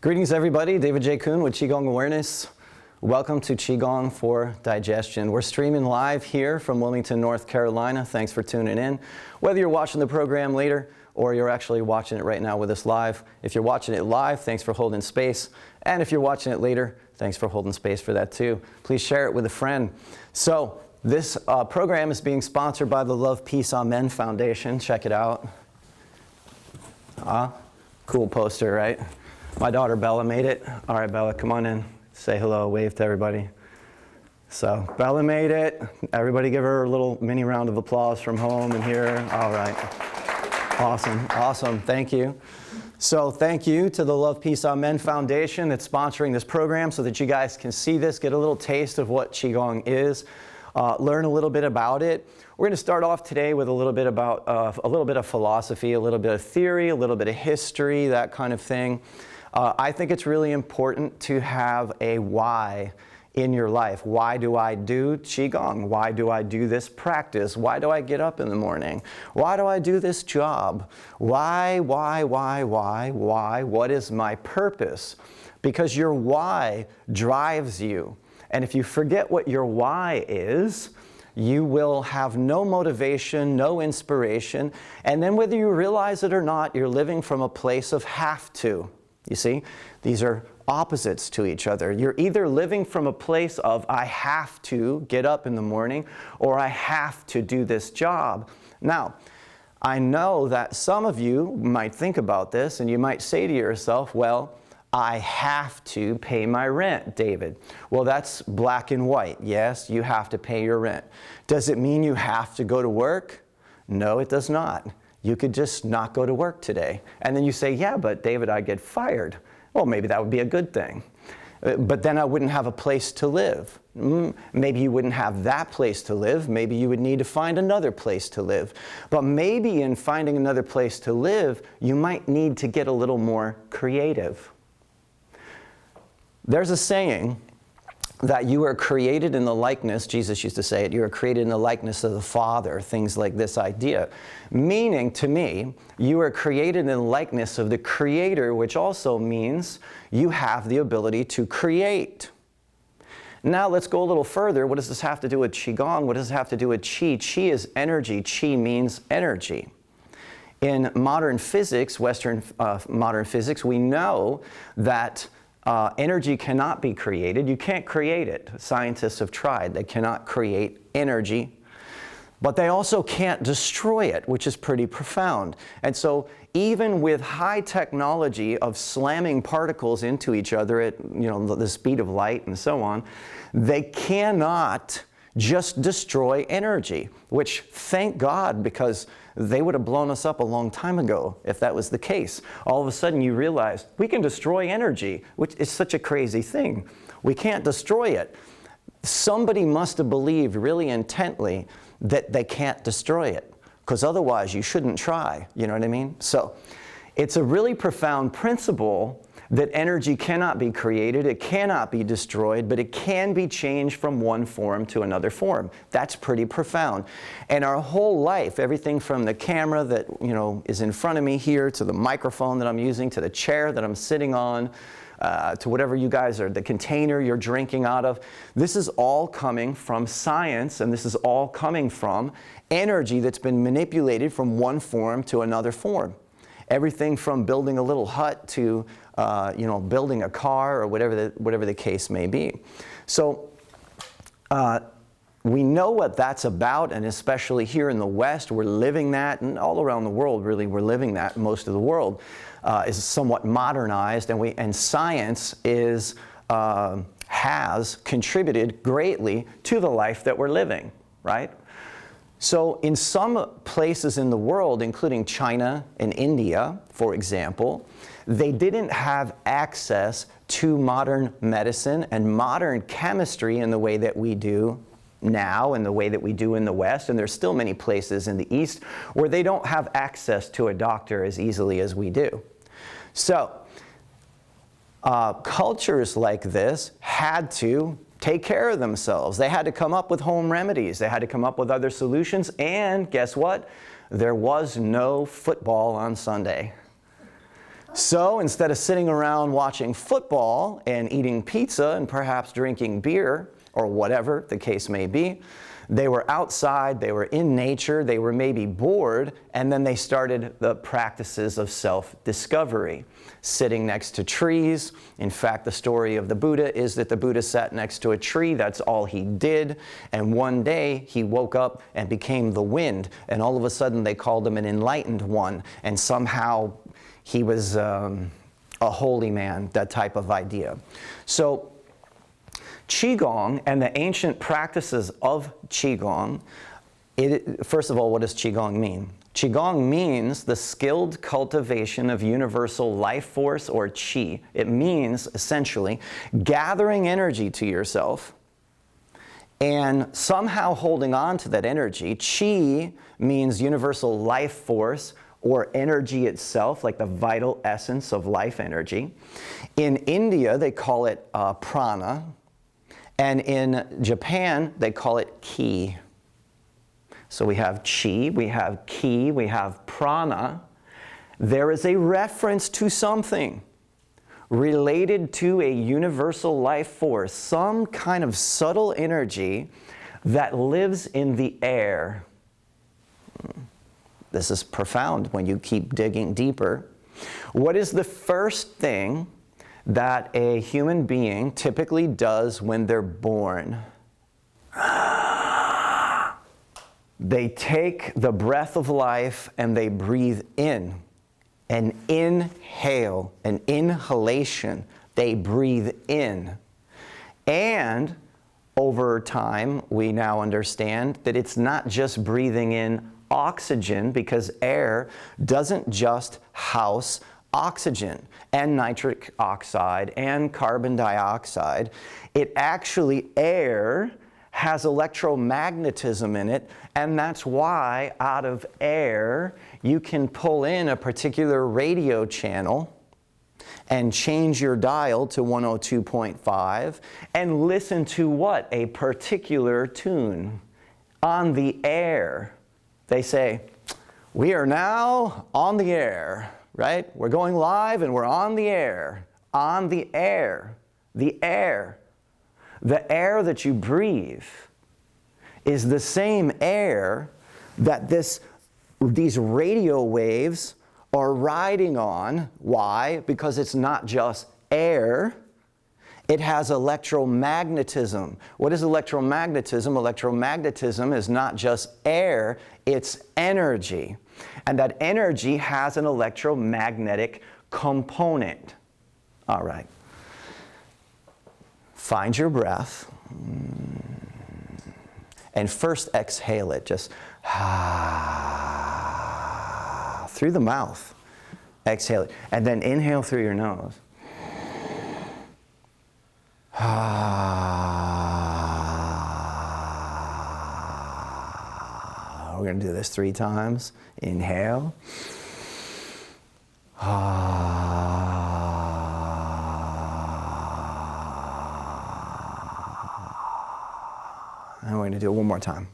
Greetings everybody, David J. Coon with Qigong Awareness. Welcome to Qigong For Digestion. We're streaming live here from Wilmington, North Carolina. Thanks for tuning in. Whether you're watching the program later or you're actually watching it right now with us live. If you're watching it live, thanks for holding space. And if you're watching it later, thanks for holding space for that too. Please share it with a friend. So this program is being sponsored by the Love, Peace, Amen Foundation. Check it out. Cool poster, right? My daughter Bella made it. All right, Bella, come on in. Say hello, wave to everybody. So, Bella made it. Everybody give her a little mini round of applause from home and here. All right. Awesome, awesome. Thank you. So, thank you to the Love, Peace, Amen Foundation that's sponsoring this program so that you guys can see this, get a little taste of what Qigong is, learn a little bit about it. We're going to start off today with a little bit about a little bit of philosophy, a little bit of theory, a little bit of history, that kind of thing. I think it's really important to have a why in your life. Why do I do Qigong? Why do I do this practice? Why do I get up in the morning? Why do I do this job? Why? What is my purpose? Because your why drives you. And if you forget what your why is, you will have no motivation, no inspiration, and then whether you realize it or not, you're living from a place of have to. You see, these are opposites to each other. You're either living from a place of I have to get up in the morning or I have to do this job. Now, I know that some of you might think about this and you might say to yourself, well, I have to pay my rent, David. Well, that's black and white. Yes, you have to pay your rent. Does it mean you have to go to work? No, it does not. You could just not go to work today. And then you say, yeah, but David, I get fired. Well, maybe that would be a good thing. But then I wouldn't have a place to live. Maybe you wouldn't have that place to live. Maybe you would need to find another place to live. But maybe in finding another place to live, you might need to get a little more creative. There's a saying that you are created in the likeness, Jesus used to say it, you are created in the likeness of the Father, things like this idea. Meaning, to me, you are created in the likeness of the Creator, which also means you have the ability to create. Now, let's go a little further. What does this have to do with Qigong? What does this have to do with Qi? Qi is energy. Qi means energy. In modern physics, Western modern physics, we know that energy cannot be created. You can't create it. Scientists have tried. They cannot create energy. But they also can't destroy it, which is pretty profound. And so even with high technology of slamming particles into each other at the speed of light and so on, they cannot just destroy energy, which thank God, because they would have blown us up a long time ago if that was the case. All of a sudden you realize we can destroy energy, which is such a crazy thing. We can't destroy it. Somebody must have believed really intently that they can't destroy it, because otherwise you shouldn't try, you know what I mean? So it's a really profound principle that energy cannot be created, it cannot be destroyed, but it can be changed from one form to another form. That's pretty profound. And our whole life, everything from the camera that is in front of me here, to the microphone that I'm using, to the chair that I'm sitting on, to whatever you guys are, the container you're drinking out of, this is all coming from science, and this is all coming from energy that's been manipulated from one form to another form. Everything from building a little hut to building a car, or whatever the case may be. So we know what that's about, and especially here in the West, we're living that, and all around the world, really, we're living that. Most of the world is somewhat modernized, and science has contributed greatly to the life that we're living, right? So in some places in the world, including China and India, for example, they didn't have access to modern medicine and modern chemistry in the way that we do now, and the way that we do in the West. And there's still many places in the East where they don't have access to a doctor as easily as we do. So cultures like this had to take care of themselves. They had to come up with home remedies. They had to come up with other solutions. And guess what? There was no football on Sunday. So instead of sitting around watching football and eating pizza and perhaps drinking beer, or whatever the case may be, they were outside, they were in nature, they were maybe bored, and then they started the practices of self-discovery, sitting next to trees. In fact, the story of the Buddha is that the Buddha sat next to a tree, that's all he did, and one day he woke up and became the wind, and all of a sudden they called him an enlightened one, and somehow he was a holy man, that type of idea. So Qigong and the ancient practices of Qigong, first of all, what does Qigong mean? Qigong means the skilled cultivation of universal life force, or Qi. It means, essentially, gathering energy to yourself and somehow holding on to that energy. Qi means universal life force, or energy itself, like the vital essence of life energy. In India, they call it prana. And in Japan, they call it ki. So we have chi, we have ki, we have prana. There is a reference to something related to a universal life force, some kind of subtle energy that lives in the air. This is profound when you keep digging deeper. What is the first thing that a human being typically does when they're born? They take the breath of life and they breathe in. An inhale, an inhalation, they breathe in. And over time, we now understand that it's not just breathing in oxygen, because air doesn't just house oxygen and nitric oxide and carbon dioxide. It actually, air has electromagnetism in it, and that's why out of air you can pull in a particular radio channel and change your dial to 102.5 and listen to what? A particular tune on the air. They say, we are now on the air. Right? We're going live and we're on the air. On the air. The air. The air that you breathe is the same air that these radio waves are riding on. Why? Because it's not just air. It has electromagnetism. What is electromagnetism? Electromagnetism is not just air, it's energy. And that energy has an electromagnetic component. All right. Find your breath. And first exhale it. Just through the mouth. Exhale it. And then inhale through your nose. We're going to do this 3 times. Inhale. And we're going to do it one more time.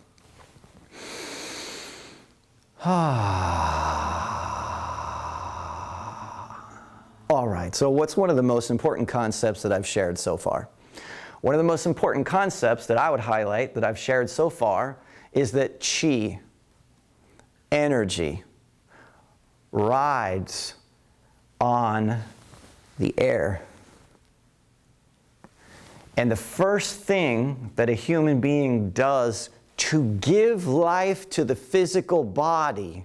All right, so what's one of the most important concepts that I've shared so far? One of the most important concepts that I would highlight that I've shared so far is that Qi, energy, rides on the air. And the first thing that a human being does to give life to the physical body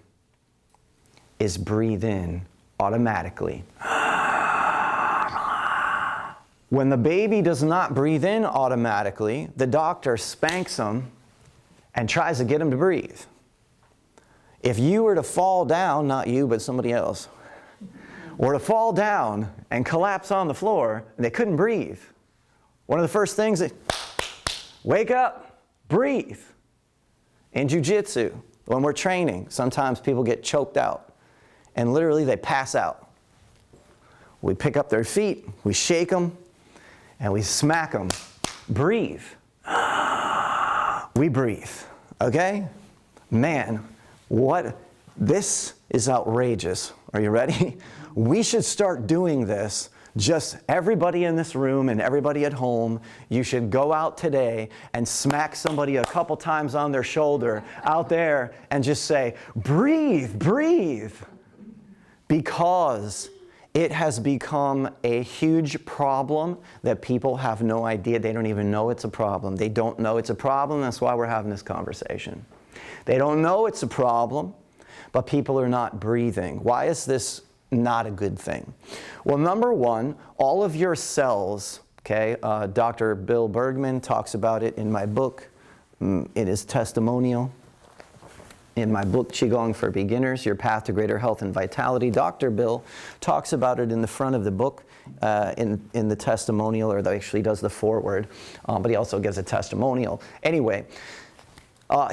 is breathe in automatically. When the baby does not breathe in automatically, the doctor spanks him and tries to get him to breathe. If you were to fall down, not you, but somebody else, were to fall down and collapse on the floor, and they couldn't breathe, one of the first things is, wake up, breathe. In jiu-jitsu, when we're training, sometimes people get choked out, and literally they pass out. We pick up their feet, we shake them, and we smack them. Breathe. We breathe, okay? Man, this is outrageous. Are you ready? We should start doing this. Just everybody in this room and everybody at home, you should go out today and smack somebody a couple times on their shoulder out there and just say, breathe, breathe. Because it has become a huge problem that people have no idea. They don't even know it's a problem. They don't know it's a problem. That's why we're having this conversation. They don't know it's a problem, but people are not breathing. Why is this not a good thing? Well, number one, all of your cells, okay, Dr. Bill Bergman talks about it in my book. It is testimonial. In my book, Qigong for Beginners, Your Path to Greater Health and Vitality, Dr. Bill talks about it in the front of the book, in the testimonial, or actually does the foreword, but he also gives a testimonial. Anyway,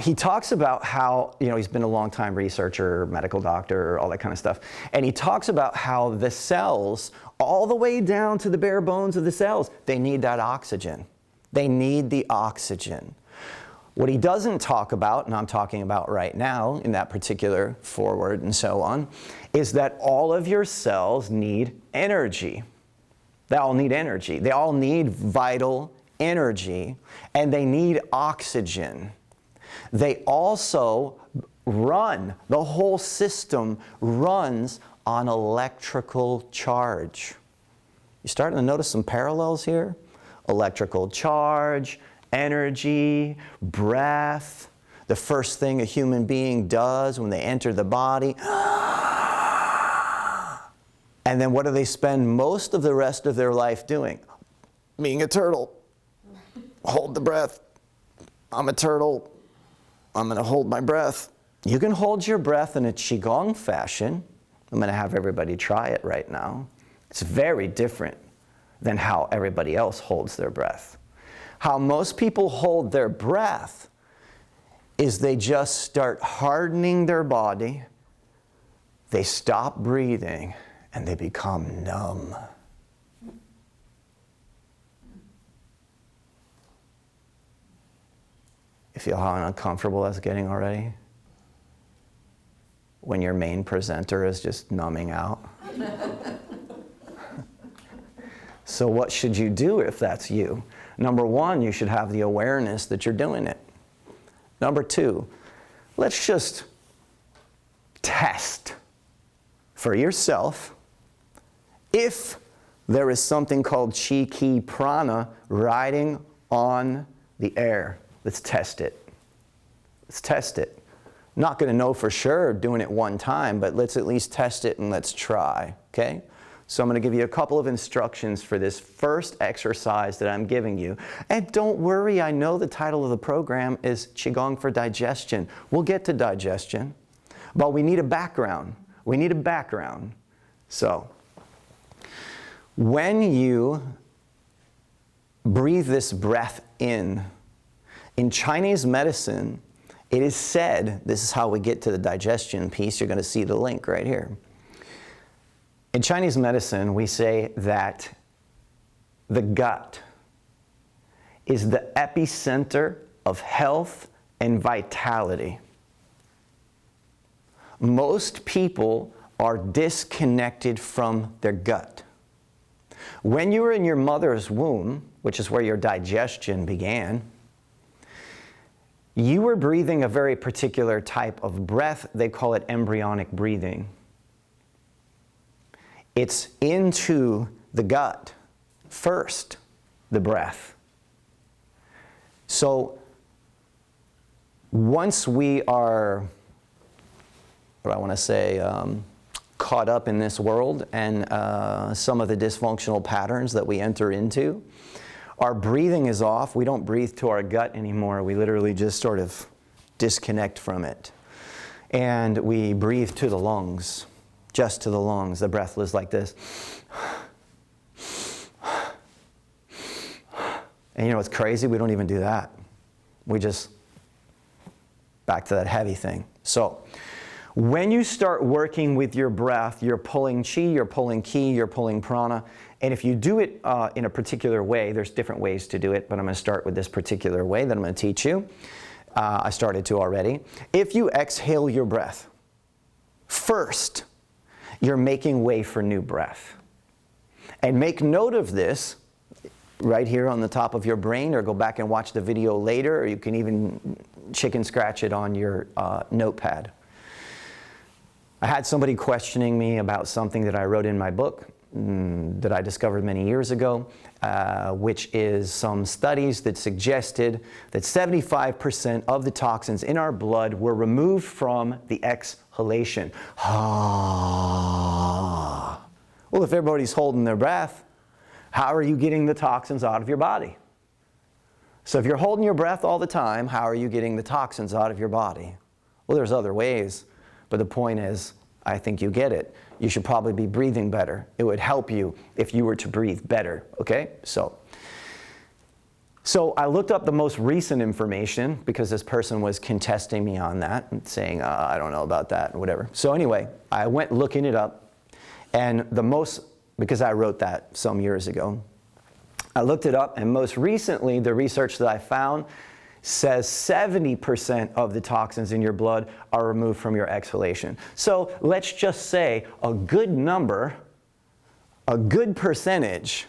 he talks about how, he's been a long-time researcher, medical doctor, all that kind of stuff, and he talks about how the cells, all the way down to the bare bones of the cells, they need that oxygen. They need the oxygen. What he doesn't talk about, and I'm talking about right now in that particular foreword and so on, is that all of your cells need energy. They all need energy. They all need vital energy, and they need oxygen. They also run, the whole system runs on electrical charge. You starting to notice some parallels here? Electrical charge, energy, breath, the first thing a human being does when they enter the body. And then what do they spend most of the rest of their life doing? Being a turtle. Hold the breath. I'm a turtle. I'm going to hold my breath. You can hold your breath in a Qigong fashion. I'm going to have everybody try it right now. It's very different than how everybody else holds their breath. How most people hold their breath is they just start hardening their body, they stop breathing, and they become numb. You feel how uncomfortable that's getting already? When your main presenter is just numbing out? So what should you do if that's you? Number one, you should have the awareness that you're doing it. Number two, let's just test for yourself if there is something called chi, ki, prana riding on the air. Let's test it. Let's test it. Not going to know for sure doing it one time, but let's at least test it and let's try, okay? So I'm going to give you a couple of instructions for this first exercise that I'm giving you. And don't worry, I know the title of the program is Qigong for Digestion. We'll get to digestion, but we need a background. We need a background. So, when you breathe this breath in Chinese medicine, it is said, this is how we get to the digestion piece, you're going to see the link right here. In Chinese medicine, we say that the gut is the epicenter of health and vitality. Most people are disconnected from their gut. When you were in your mother's womb, which is where your digestion began, you were breathing a very particular type of breath. They call it embryonic breathing. It's into the gut first, the breath. So once we are, what I want to say, caught up in this world and some of the dysfunctional patterns that we enter into, our breathing is off. We don't breathe to our gut anymore. We literally just sort of disconnect from it. And we breathe to the lungs. Just to the lungs. The breath is like this. And you know what's crazy? We don't even do that. We just, back to that heavy thing. So, when you start working with your breath, you're pulling chi, you're pulling ki, you're pulling prana. And if you do it in a particular way, there's different ways to do it, but I'm going to start with this particular way that I'm going to teach you. I started to already. If you exhale your breath, first, you're making way for new breath. And make note of this right here on the top of your brain, or go back and watch the video later, or you can even chicken scratch it on your notepad. I had somebody questioning me about something that I wrote in my book that I discovered many years ago, which is some studies that suggested that 75% of the toxins in our blood were removed from the exhalation. Ah. Well, if everybody's holding their breath, how are you getting the toxins out of your body? So if you're holding your breath all the time, how are you getting the toxins out of your body? Well, there's other ways, but the point is, I think you get it. You should probably be breathing better. It would help you if you were to breathe better, okay? So I looked up the most recent information because this person was contesting me on that and saying, I don't know about that, or whatever. So anyway, I went looking it up, and because I wrote that some years ago, I looked it up, and most recently, the research that I found says 70% of the toxins in your blood are removed from your exhalation. So let's just say a good number, a good percentage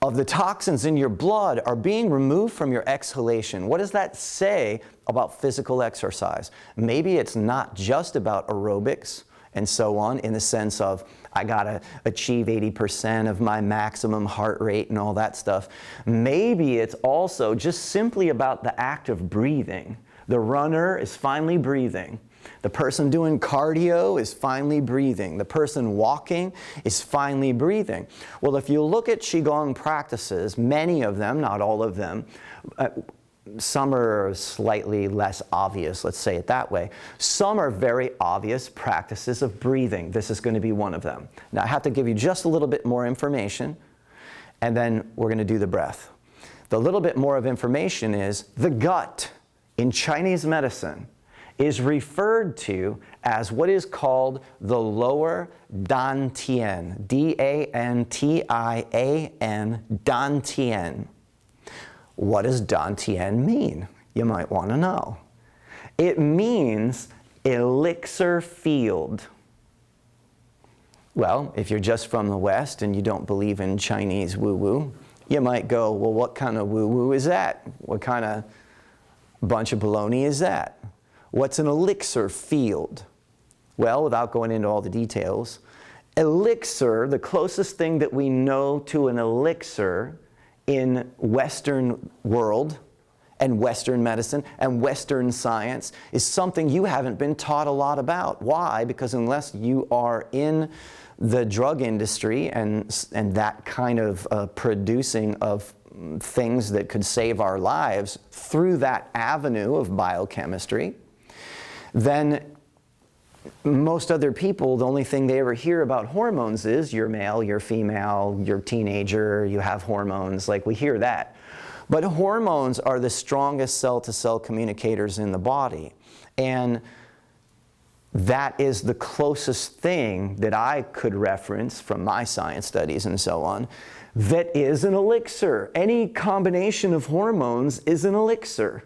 of the toxins in your blood are being removed from your exhalation. What does that say about physical exercise? Maybe it's not just about aerobics and so on, in the sense of I gotta achieve 80% of my maximum heart rate and all that stuff. Maybe it's also just simply about the act of breathing. The runner is finally breathing. The person doing cardio is finally breathing. The person walking is finally breathing. Well, if you look at Qigong practices, many of them, not all of them, some are slightly less obvious, let's say it that way. Some are very obvious practices of breathing. This is going to be one of them. Now, I have to give you just a little bit more information, and then we're going to do the breath. The little bit more of information is the gut in Chinese medicine is referred to as what is called the lower dantian, D-A-N-T-I-A-N, dantian. What does dantian mean? You might want to know. It means elixir field. Well, if you're just from the West and you don't believe in Chinese woo-woo, you might go, well, what kind of woo-woo is that? What kind of bunch of baloney is that? What's an elixir field? Well, without going into all the details, elixir, the closest thing that we know to an elixir in Western world and Western medicine and Western science is something you haven't been taught a lot about. Why? Because unless you are in the drug industry and that kind of producing of things that could save our lives through that avenue of biochemistry, then most other people, the only thing they ever hear about hormones is you're male, you're female, you're teenager, you have hormones, like we hear that. But hormones are the strongest cell-to-cell communicators in the body. And that is the closest thing that I could reference from my science studies and so on that is an elixir. Any combination of hormones is an elixir.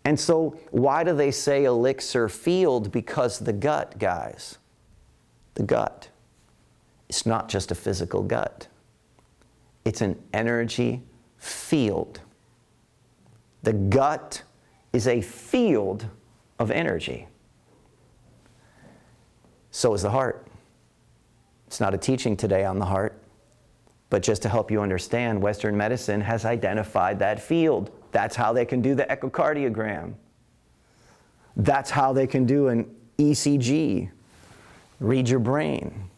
And so why do they say elixir field? Because the gut, guys, the gut, it's not just a physical gut. It's an energy field. The gut is a field of energy. So is the heart. It's not a teaching today on the heart, but just to help you understand, Western medicine has identified that field. That's how they can do the echocardiogram. That's how they can do an ECG, read your brain,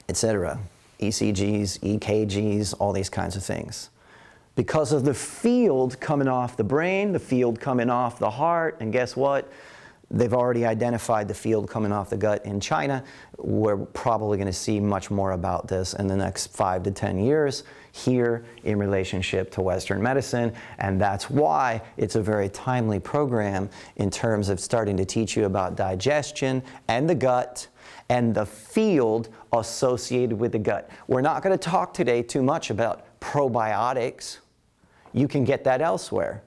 etc. ECGs, EKGs, all these kinds of things. Because of the field coming off the brain, the field coming off the heart, and guess what? They've already identified the field coming off the gut in China. We're probably going to see much more about this in the next 5 to 10 years here in relationship to Western medicine, and that's why it's a very timely program in terms of starting to teach you about digestion and the gut and the field associated with the gut. We're not going to talk today too much about probiotics. You can get that elsewhere.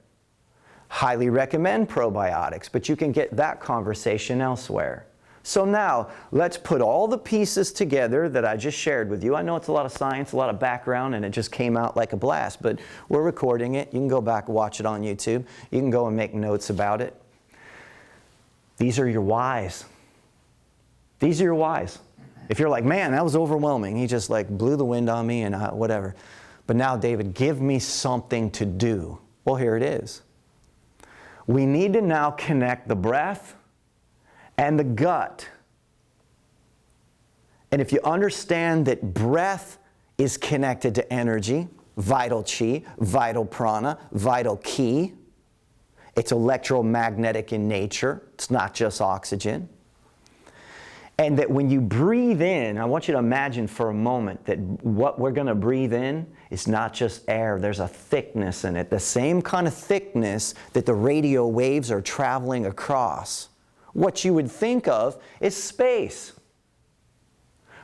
Highly recommend probiotics, but you can get that conversation elsewhere. So now, let's put all the pieces together that I just shared with you. I know it's a lot of science, a lot of background, and it just came out like a blast, but we're recording it. You can go back and watch it on YouTube. You can go and make notes about it. These are your whys. These are your whys. If you're like, man, that was overwhelming. He just like blew the wind on me and whatever. But now, David, give me something to do. Well, here it is. We need to now connect the breath and the gut. And if you understand that breath is connected to energy, vital chi, vital prana, vital ki, it's electromagnetic in nature, it's not just oxygen. And that when you breathe in, I want you to imagine for a moment that what we're going to breathe in is not just air, there's a thickness in it, the same kind of thickness that the radio waves are traveling across. What you would think of is space.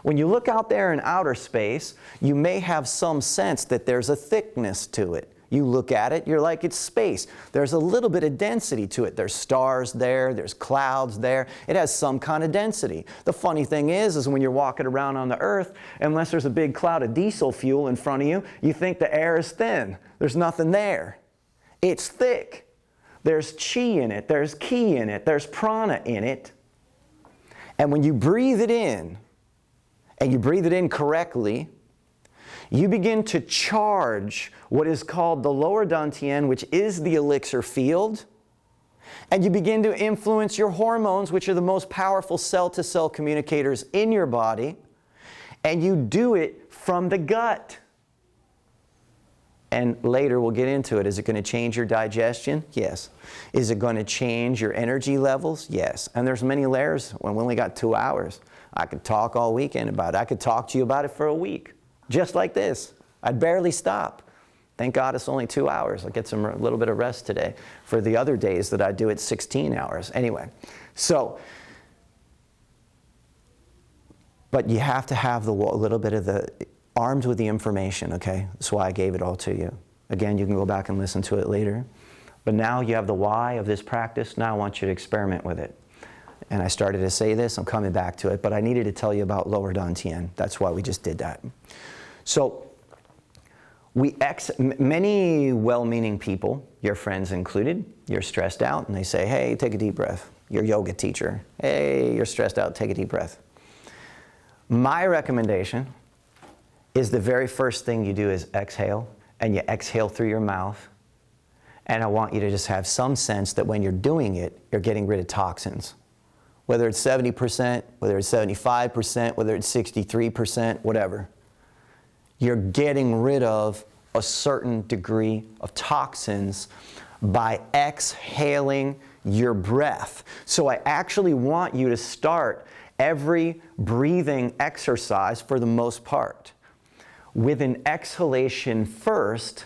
When you look out there in outer space, you may have some sense that there's a thickness to it. You look at it, you're like, it's space. There's a little bit of density to it. There's stars there, there's clouds there. It has some kind of density. The funny thing is when you're walking around on the earth, unless there's a big cloud of diesel fuel in front of you, you think the air is thin. There's nothing there. It's thick. There's chi in it, there's ki in it, there's prana in it. And when you breathe it in, and you breathe it in correctly, you begin to charge what is called the lower dantian, which is the elixir field, and you begin to influence your hormones, which are the most powerful cell-to-cell communicators in your body, and you do it from the gut. And later we'll get into it. Is it going to change your digestion? Yes. Is it going to change your energy levels? Yes. And there's many layers. When we only got 2 hours, I could talk all weekend about it. I could talk to you about it for a week, just like this. I'd barely stop. Thank God it's only 2 hours. I'll get a little bit of rest today. For the other days that I do it 16 hours. Anyway, so, but you have to have a little bit of the armed with the information, okay? That's why I gave it all to you. Again, you can go back and listen to it later. But now you have the why of this practice. Now I want you to experiment with it. And I started to say this, I'm coming back to it, but I needed to tell you about lower dantian. That's why we just did that. So, many well-meaning people, your friends included, you're stressed out, and they say, hey, take a deep breath. Your yoga teacher, hey, you're stressed out, take a deep breath. My recommendation is the very first thing you do is exhale, and you exhale through your mouth. And I want you to just have some sense that when you're doing it, you're getting rid of toxins. Whether it's 70%, whether it's 75%, whether it's 63%, whatever. You're getting rid of a certain degree of toxins by exhaling your breath. So I actually want you to start every breathing exercise, for the most part, with an exhalation first,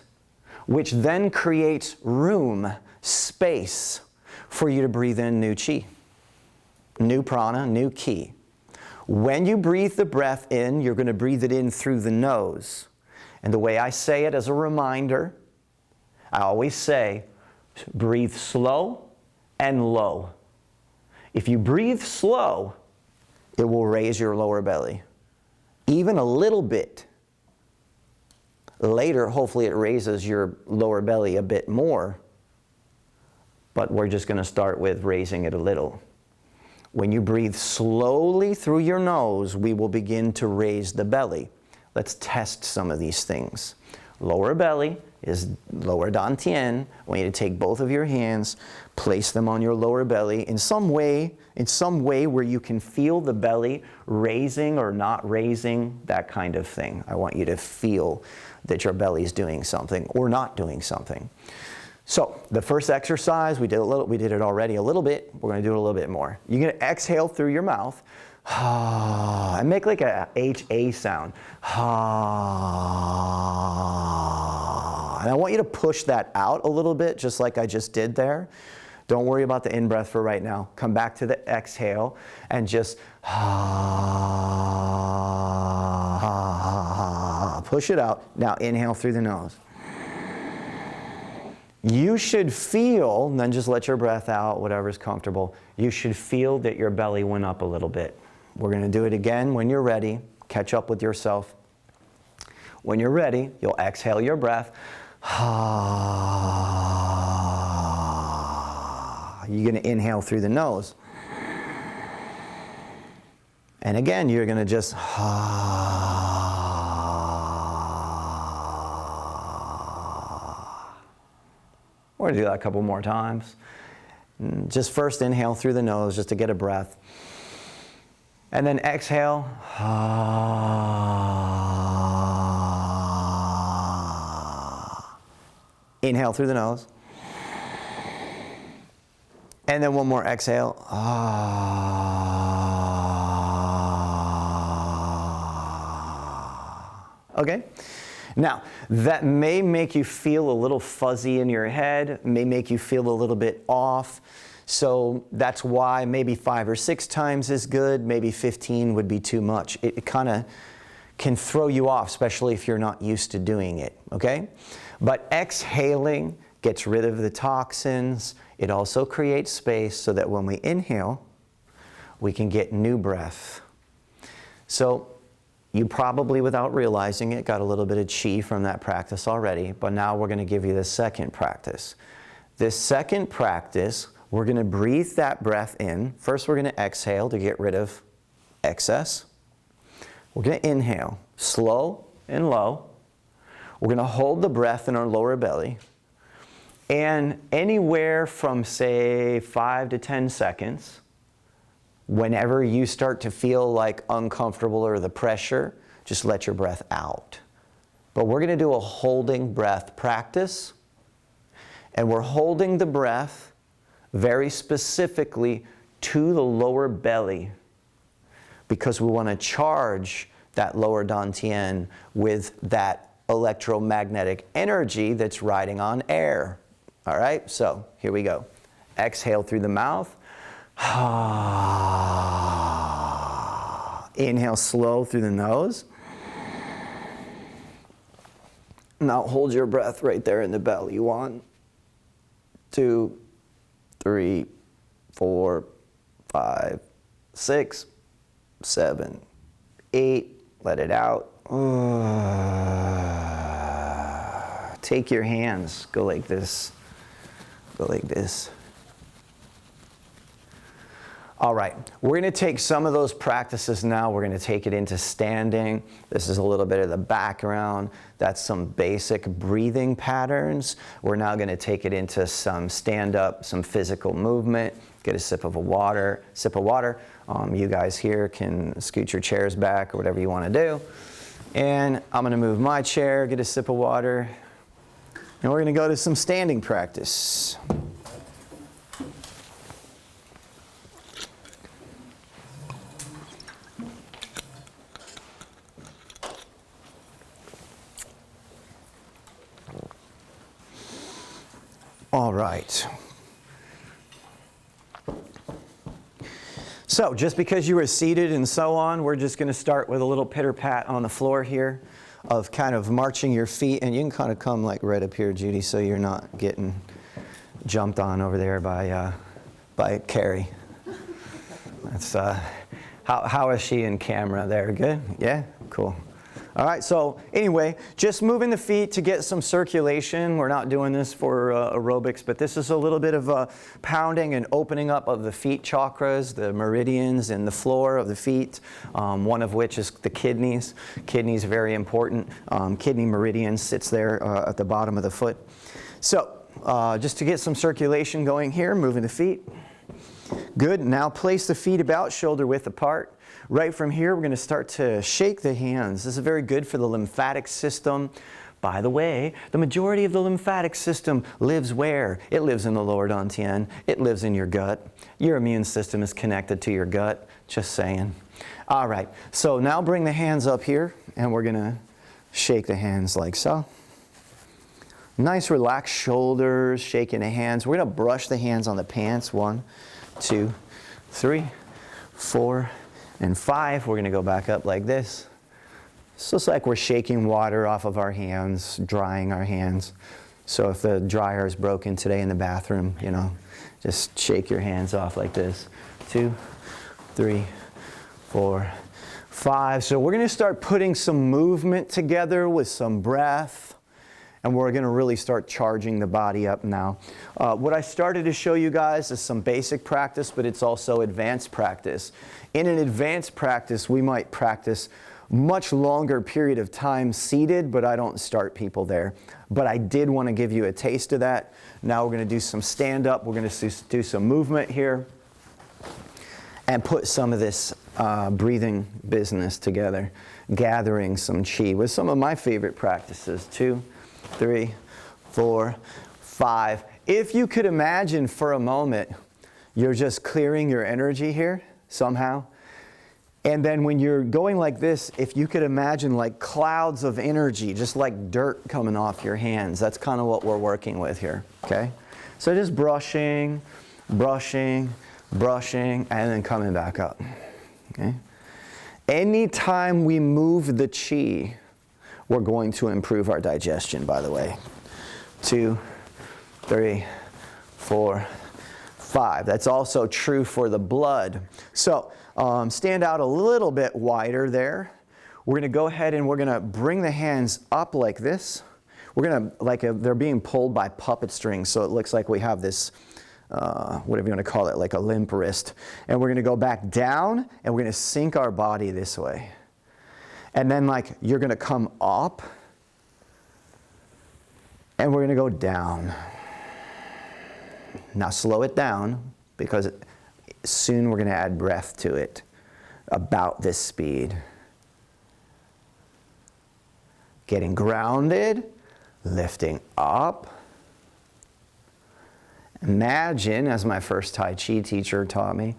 which then creates room, space, for you to breathe in new chi, new prana, new ki. When you breathe the breath in, you're going to breathe it in through the nose. And the way I say it as a reminder, I always say, breathe slow and low. If you breathe slow, it will raise your lower belly. Even a little bit. Later, hopefully it raises your lower belly a bit more, but we're just going to start with raising it a little. When you breathe slowly through your nose, we will begin to raise the belly. Let's test some of these things. Lower belly is lower dantian. I want you to take both of your hands, place them on your lower belly in some way where you can feel the belly raising or not raising, that kind of thing. I want you to feel that your belly is doing something or not doing something. So the first exercise, we did it already a little bit. We're going to do it a little bit more. You're going to exhale through your mouth and make like a HA sound. And I want you to push that out a little bit, just like I just did there. Don't worry about the in-breath for right now. Come back to the exhale and just push it out. Now inhale through the nose. You should feel, and then just let your breath out, whatever's comfortable. You should feel that your belly went up a little bit. We're going to do it again when you're ready. Catch up with yourself. When you're ready, you'll exhale your breath. You're going to inhale through the nose. And again, you're going to just We're going to do that a couple more times. Just first inhale through the nose just to get a breath. And then exhale. Inhale through the nose. And then one more exhale. Okay? Now, that may make you feel a little fuzzy in your head, may make you feel a little bit off. So that's why maybe 5 or 6 times is good, maybe 15 would be too much. It kind of can throw you off, especially if you're not used to doing it, okay? But exhaling gets rid of the toxins. It also creates space so that when we inhale, we can get new breath. So you probably, without realizing it, got a little bit of chi from that practice already, but now we're going to give you the second practice. This second practice, we're going to breathe that breath in. First, we're going to exhale to get rid of excess. We're going to inhale, slow and low. We're going to hold the breath in our lower belly. And anywhere from, say, 5 to 10 seconds, whenever you start to feel like uncomfortable or the pressure, just let your breath out. But we're going to do a holding breath practice. And we're holding the breath very specifically to the lower belly because we want to charge that lower dantian with that electromagnetic energy that's riding on air. All right, so here we go. Exhale through the mouth. Inhale slow through the nose. Now hold your breath right there in the belly. 1, 2, 3, 4, 5, 6, 7, 8. Let it out. Take your hands. Go like this. Go like this. All right, we're going to take some of those practices now. We're going to take it into standing. This is a little bit of the background. That's some basic breathing patterns. We're now going to take it into some stand-up, some physical movement. Get a sip of water. You guys here can scoot your chairs back or whatever you want to do. And I'm going to move my chair, get a sip of water. And we're going to go to some standing practice. All right. So just because you were seated and so on, we're just going to start with a little pitter-pat on the floor here of kind of marching your feet. And you can kind of come like right up here, Judy, so you're not getting jumped on over there by Carrie. That's, how is she in camera there? Good? Yeah? Cool. All right, so anyway, just moving the feet to get some circulation. We're not doing this for aerobics, but this is a little bit of pounding and opening up of the feet chakras, the meridians in the floor of the feet, one of which is the kidneys. Kidneys are very important. Kidney meridian sits there at the bottom of the foot. So just to get some circulation going here, moving the feet. Good, now place the feet about shoulder width apart. Right from here, we're going to start to shake the hands. This is very good for the lymphatic system. By the way, the majority of the lymphatic system lives where? It lives in the lower dantian. It lives in your gut. Your immune system is connected to your gut. Just saying. All right, so now bring the hands up here, and we're going to shake the hands like so. Nice relaxed shoulders, shaking the hands. We're going to brush the hands on the pants. 1, 2, 3, 4, and 5. We're going to go back up like this. So it's like we're shaking water off of our hands, drying our hands. So if the dryer is broken today in the bathroom, you know, just shake your hands off like this. 2, 3, 4, 5. So we're going to start putting some movement together with some breath. And we're going to really start charging the body up now. What I started to show you guys is some basic practice, but it's also advanced practice. In an advanced practice, we might practice much longer period of time seated, but I don't start people there. But I did want to give you a taste of that. Now we're going to do some stand-up. We're going to do some movement here and put some of this breathing business together, gathering some chi with some of my favorite practices. 2, 3, 4, 5. If you could imagine for a moment, you're just clearing your energy here somehow. And then when you're going like this, if you could imagine like clouds of energy, just like dirt coming off your hands. That's kind of what we're working with here, okay? So just brushing, brushing, brushing, and then coming back up, okay? Anytime we move the chi, we're going to improve our digestion, by the way. 2, 3, 4, 5. That's also true for the blood. So stand out a little bit wider there. We're going to go ahead and we're going to bring the hands up like this. We're going to, like they're being pulled by puppet strings, so it looks like we have this, whatever you want to call it, like a limp wrist. And we're going to go back down, and we're going to sink our body this way. And then like you're going to come up, and we're going to go down. Now slow it down, because soon we're going to add breath to it, about this speed. Getting grounded, lifting up. Imagine, as my first Tai Chi teacher taught me,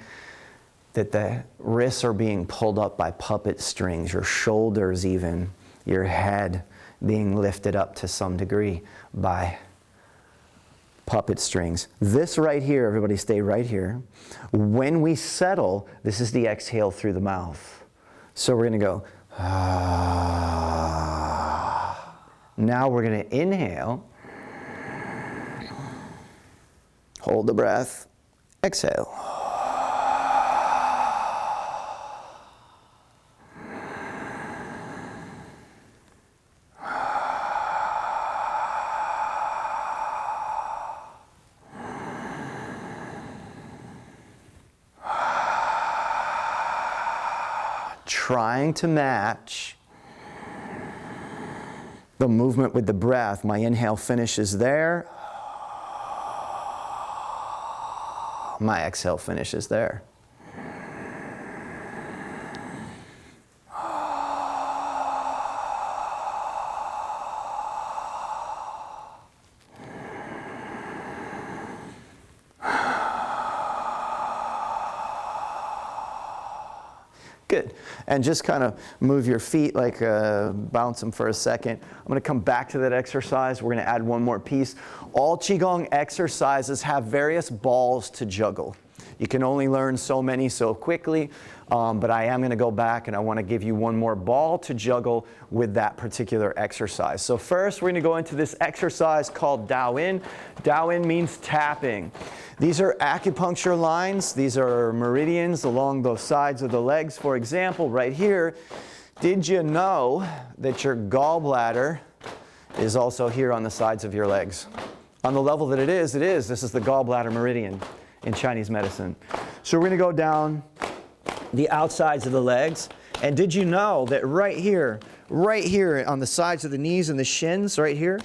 that the wrists are being pulled up by puppet strings, your shoulders even, your head being lifted up to some degree by puppet strings. This right here, everybody stay right here. When we settle, this is the exhale through the mouth. So we're going to go, ah. Now we're going to inhale. Hold the breath. Exhale. Trying to match the movement with the breath. My inhale finishes there. My exhale finishes there. Good. And just kind of move your feet, like bounce them for a second. I'm going to come back to that exercise. We're going to add one more piece. All Qigong exercises have various balls to juggle. You can only learn so many so quickly, but I am going to go back and I want to give you one more ball to juggle with that particular exercise. So first we're going to go into this exercise called Dao In. Dao In means tapping. These are acupuncture lines. These are meridians along the sides of the legs. For example, right here, did you know that your gallbladder is also here on the sides of your legs? On the level that it is, it is. This is the gallbladder meridian in Chinese medicine. So we're going to go down the outsides of the legs. And did you know that right here on the sides of the knees and the shins, right here,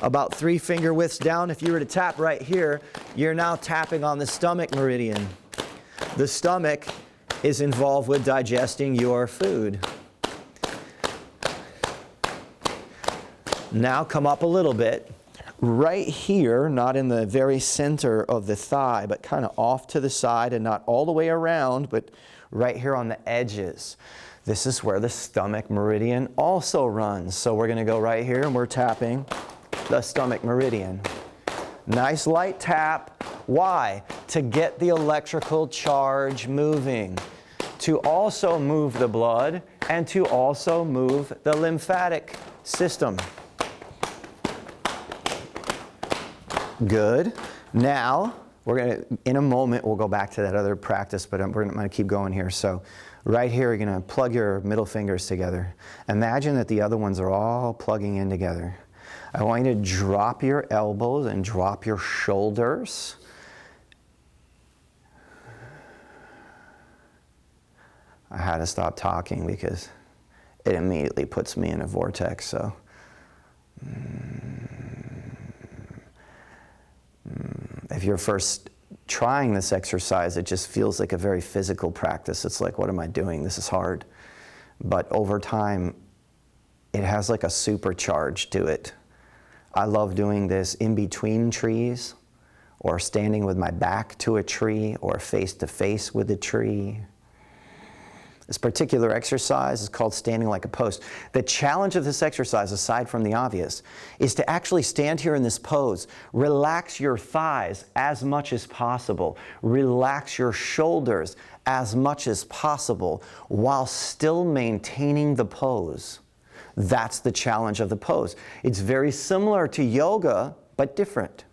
about 3 finger widths down, if you were to tap right here, you're now tapping on the stomach meridian. The stomach is involved with digesting your food. Now come up a little bit. Right here, not in the very center of the thigh, but kind of off to the side and not all the way around, but right here on the edges. This is where the stomach meridian also runs. So we're going to go right here and we're tapping the stomach meridian. Nice light tap. Why? To get the electrical charge moving, to also move the blood, and to also move the lymphatic system. Good. Now, in a moment, we'll go back to that other practice, but we're going to keep going here. So right here, you're going to plug your middle fingers together. Imagine that the other ones are all plugging in together. I want you to drop your elbows and drop your shoulders. I had to stop talking because it immediately puts me in a vortex, so. If you're first trying this exercise, it just feels like a very physical practice. It's like, what am I doing? This is hard. But over time, it has like a supercharge to it. I love doing this in between trees, or standing with my back to a tree, or face to face with a tree. This particular exercise is called standing like a post. The challenge of this exercise, aside from the obvious, is to actually stand here in this pose. Relax your thighs as much as possible. Relax your shoulders as much as possible while still maintaining the pose. That's the challenge of the pose. It's very similar to yoga, but different.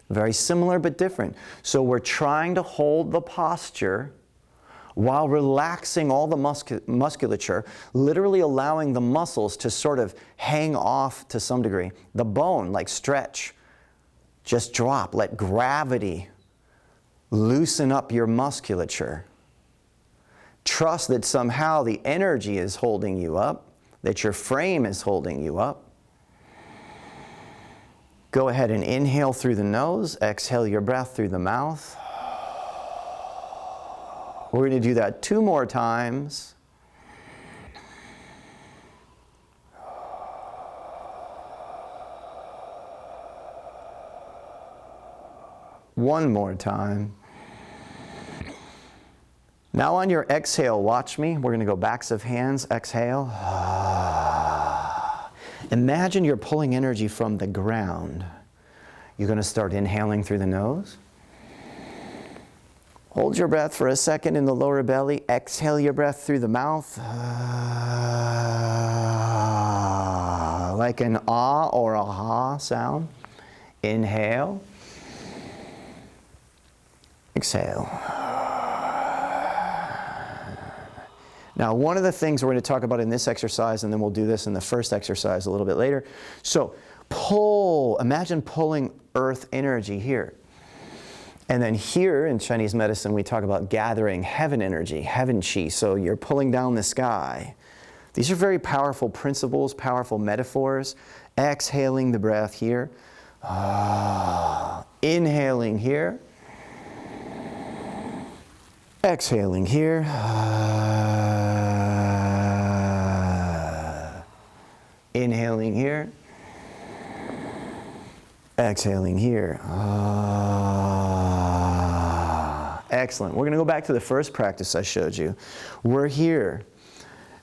Very similar, but different. So we're trying to hold the posture while relaxing all the musculature, literally allowing the muscles to sort of hang off to some degree. The bone, like stretch, just drop. Let gravity loosen up your musculature. Trust that somehow the energy is holding you up, that your frame is holding you up. Go ahead and inhale through the nose, exhale your breath through the mouth. We're going to do that 2 more times. One more time. Now on your exhale, watch me. We're going to go backs of hands, exhale. Imagine you're pulling energy from the ground. You're going to start inhaling through the nose. Hold your breath for a second in the lower belly. Exhale your breath through the mouth. Like an ah or a ha sound. Inhale. Exhale. Now, one of the things we're going to talk about in this exercise, and then we'll do this in the first exercise a little bit later. So, pull. Imagine pulling earth energy here. And then here in Chinese medicine, we talk about gathering heaven energy, heaven qi. So you're pulling down the sky. These are very powerful principles, powerful metaphors. Exhaling the breath here. Inhaling here. Exhaling here. Inhaling here. Exhaling here. Excellent. We're going to go back to the first practice I showed you. We're here.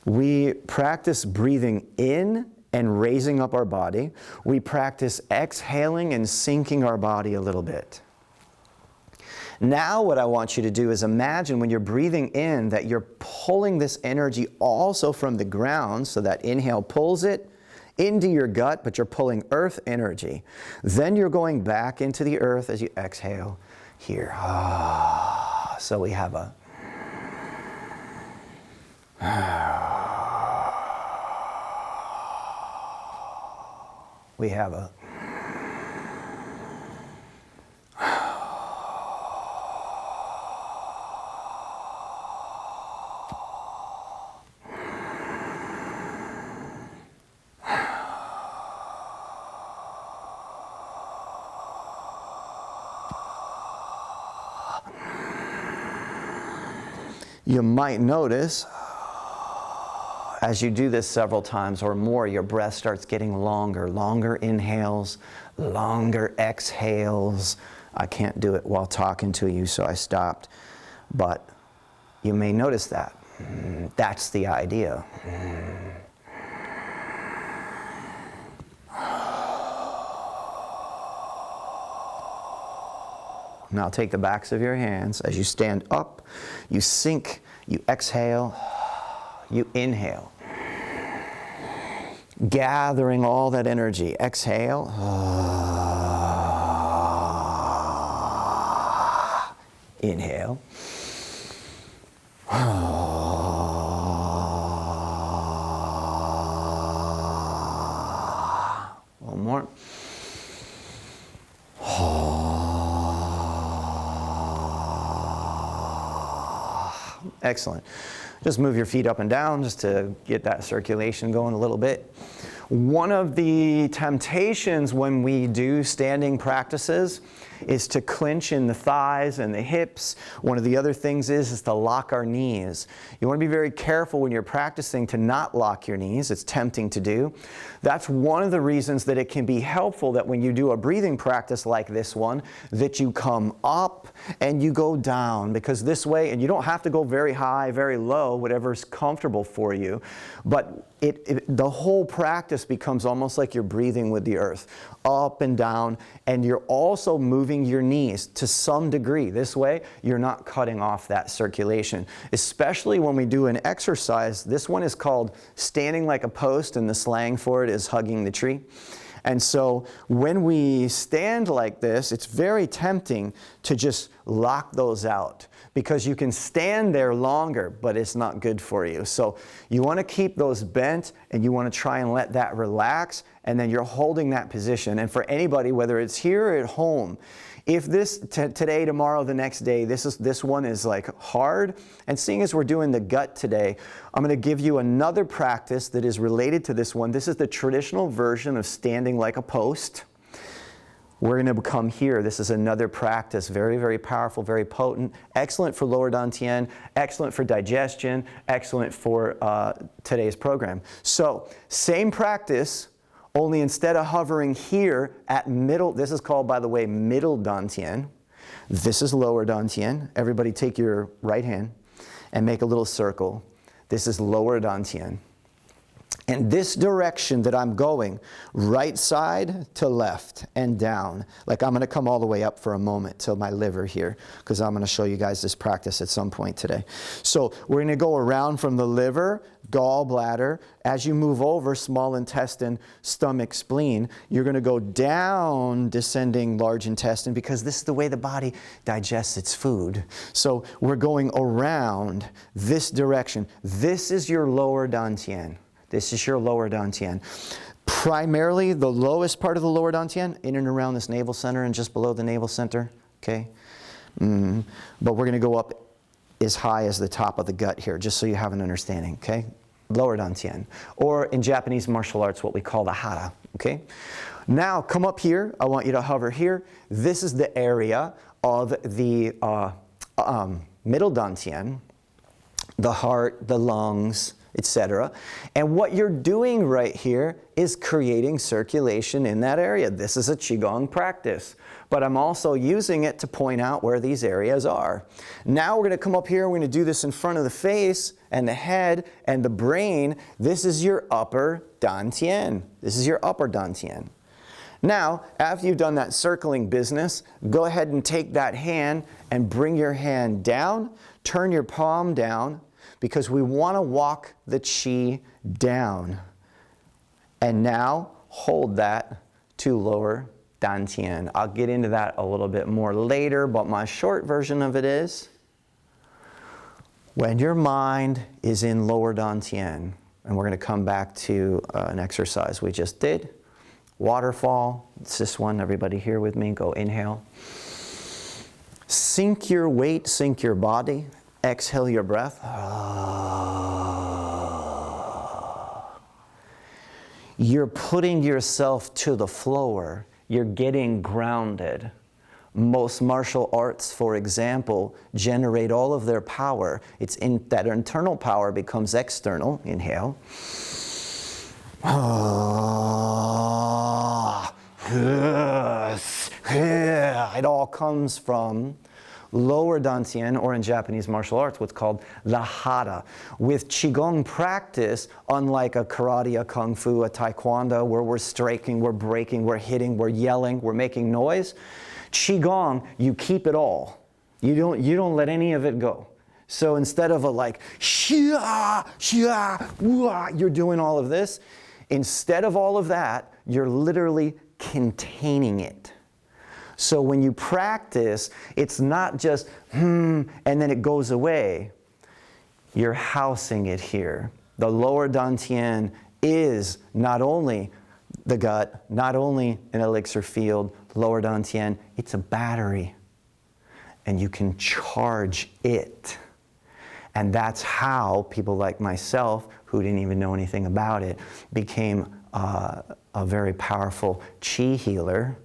We practice breathing in and raising up our body. We practice exhaling and sinking our body a little bit. Now what I want you to do is imagine when you're breathing in that you're pulling this energy also from the ground, so that inhale pulls it into your gut, but you're pulling earth energy. Then you're going back into the earth as you exhale here. So we have a You might notice, as you do this several times or more, your breath starts getting longer. Longer inhales, longer exhales. I can't do it while talking to you, so I stopped. But you may notice that. That's the idea. Now take the backs of your hands. As you stand up, you sink, you exhale, you inhale. Gathering all that energy. Exhale. Inhale. One more. Excellent. Just move your feet up and down just to get that circulation going a little bit. One of the temptations when we do standing practices is to clench in the thighs and the hips. One of the other things is to lock our knees. You want to be very careful when you're practicing to not lock your knees. It's tempting to do. That's one of the reasons that it can be helpful that when you do a breathing practice like this one, that you come up and you go down, because this way, and you don't have to go very high, very low, whatever's comfortable for you, but the whole practice becomes almost like you're breathing with the earth, up and down, and you're also moving your knees to some degree. This way, you're not cutting off that circulation. Especially when we do an exercise, this one is called standing like a post, and the slang for it is hugging the tree. And so when we stand like this, it's very tempting to just lock those out, because you can stand there longer, but it's not good for you. So you want to keep those bent, and you want to try and let that relax, and then you're holding that position. And for anybody, whether it's here or at home, if this today, tomorrow, the next day, this one is like hard, and seeing as we're doing the gut today, I'm going to give you another practice that is related to this one. This is the traditional version of standing like a post. We're going to come here. This is another practice, very, very powerful, very potent, excellent for lower dantian, excellent for digestion, excellent for today's program. So, same practice, only instead of hovering here at middle, this is called, by the way, middle dantian. This is lower dantian. Everybody take your right hand and make a little circle. This is lower dantian. And this direction that I'm going, right side to left and down, like I'm going to come all the way up for a moment to my liver here, because I'm going to show you guys this practice at some point today. So we're going to go around from the liver, gallbladder. As you move over, small intestine, stomach, spleen, you're going to go down, descending large intestine, because this is the way the body digests its food. So we're going around this direction. This is your lower dantian. This is your lower dantian. Primarily, the lowest part of the lower dantian, in and around this navel center and just below the navel center, okay? But we're going to go up as high as the top of the gut here, just so you have an understanding, okay? Lower dantian. Or in Japanese martial arts, what we call the hara, okay? Now, come up here. I want you to hover here. This is the area of the middle dantian, the heart, the lungs, etc. And what you're doing right here is creating circulation in that area. This is a Qigong practice, but I'm also using it to point out where these areas are. Now we're going to come up here, we're going to do this in front of the face and the head and the brain. This is your upper dantian. This is your upper dantian. Now, after you've done that circling business, go ahead and take that hand and bring your hand down, turn your palm down, because we want to walk the chi down. And now, hold that to lower dantian. I'll get into that a little bit more later, but my short version of it is, when your mind is in lower dantian, and we're going to come back to an exercise we just did, waterfall, it's this one, everybody here with me, go inhale. Sink your weight, sink your body. Exhale your breath. You're putting yourself to the floor. You're getting grounded. Most martial arts, for example, generate all of their power. It's in that internal power becomes external. Inhale. It all comes from lower dantian, or in Japanese martial arts, what's called the hara. With Qigong practice, unlike a karate, a kung fu, a taekwondo, where we're striking, we're breaking, we're hitting, we're yelling, we're making noise, Qigong, you keep it all. You don't let any of it go. So instead of a like, shia, shia, wah, you're doing all of this, instead of all of that, you're literally containing it. So when you practice, it's not just, and then it goes away. You're housing it here. The lower dantian is not only the gut, not only an elixir field, lower dantian, it's a battery. And you can charge it. And that's how people like myself, who didn't even know anything about it, became a very powerful Qi healer,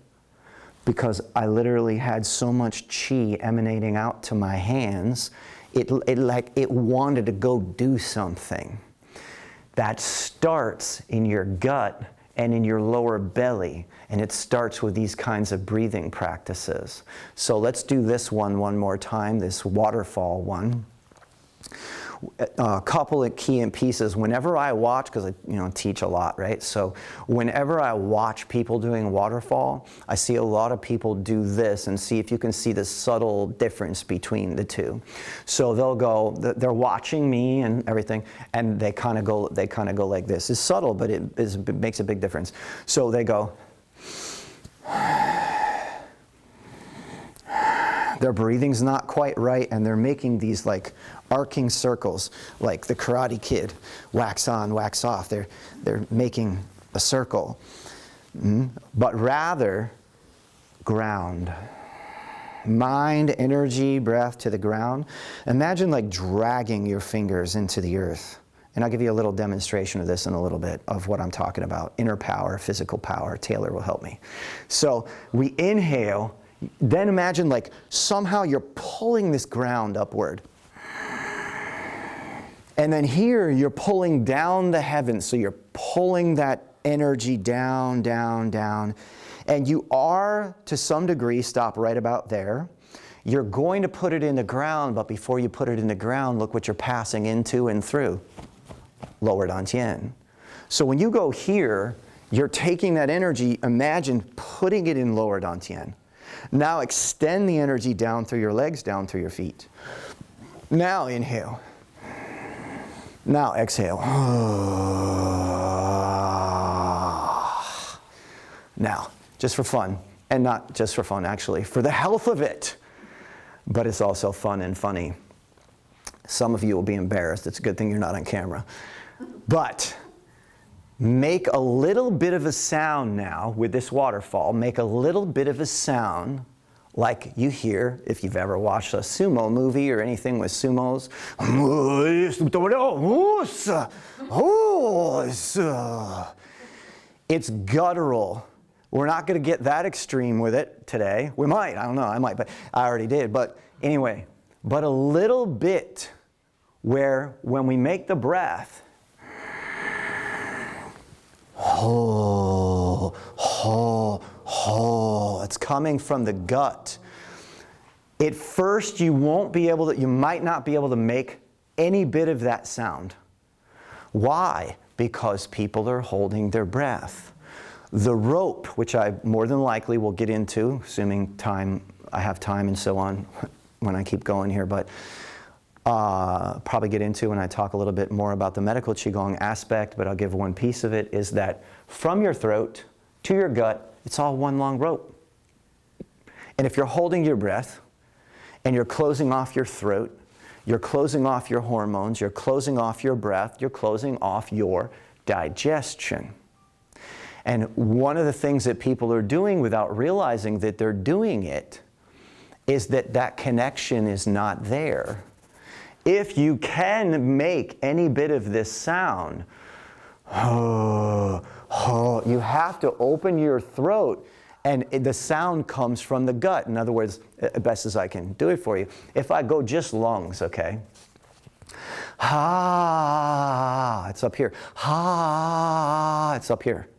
because I literally had so much Qi emanating out to my hands, it wanted to go do something. That starts in your gut and in your lower belly, and it starts with these kinds of breathing practices. So let's do this one more time, this waterfall one. A couple of key and pieces. Whenever I watch, because I teach a lot, right? So whenever I watch people doing waterfall, I see a lot of people do this, and see if you can see the subtle difference between the two. So they'll go, they're watching me and everything, and they kind of go like this. It's subtle, but it makes a big difference. So they go. Their breathing's not quite right, and they're making these like arcing circles, like the Karate Kid, wax on, wax off. They're making a circle, but rather ground. Mind, energy, breath to the ground. Imagine like dragging your fingers into the earth. And I'll give you a little demonstration of this in a little bit, of what I'm talking about. Inner power, physical power. Taylor will help me. So we inhale. Then imagine like somehow you're pulling this ground upward. And then here you're pulling down the heavens. So you're pulling that energy down, down, down. And you are, to some degree, stop right about there. You're going to put it in the ground, but before you put it in the ground, look what you're passing into and through. Lower dantian. So when you go here, you're taking that energy, imagine putting it in lower dantian. Now extend the energy down through your legs, down through your feet. Now inhale. Now exhale. Now, just for fun, and not just for fun actually, for the health of it, but it's also fun and funny. Some of you will be embarrassed. It's a good thing you're not on camera. But make a little bit of a sound now with this waterfall. Make a little bit of a sound like you hear if you've ever watched a sumo movie or anything with sumos. It's guttural. We're not going to get that extreme with it today. We might. I don't know. I might, but I already did. But anyway, but a little bit where when we make the breath, it's coming from the gut. At first, you might not be able to make any bit of that sound. Why? Because people are holding their breath. The rope, which I more than likely will get into, assuming I have time and so on when I keep going here, but probably get into when I talk a little bit more about the medical Qigong aspect, but I'll give one piece of it, is that from your throat to your gut, it's all one long rope. And if you're holding your breath and you're closing off your throat, you're closing off your hormones, you're closing off your breath, you're closing off your digestion. And one of the things that people are doing without realizing that they're doing it is that connection is not there. If you can make any bit of this sound, you have to open your throat, and the sound comes from the gut. In other words, best as I can do it for you. If I go just lungs, okay? Ha, it's up here. Ha, it's up here.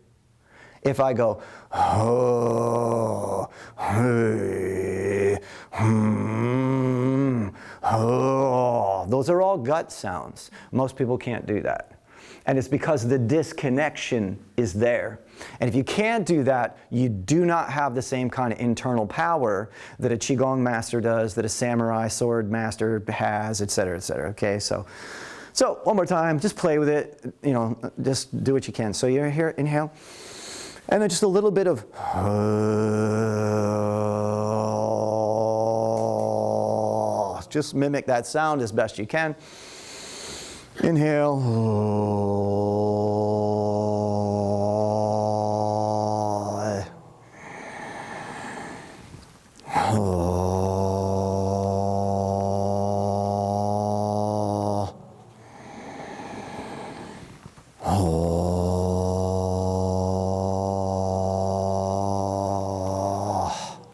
If I go, oh, hey, those are all gut sounds. Most people can't do that. And it's because the disconnection is there. And if you can't do that, you do not have the same kind of internal power that a Qigong master does, that a samurai sword master has, et cetera, okay? So one more time, just play with it, just do what you can. So you're here, inhale. And then just a little bit of Just mimic that sound as best you can. Inhale.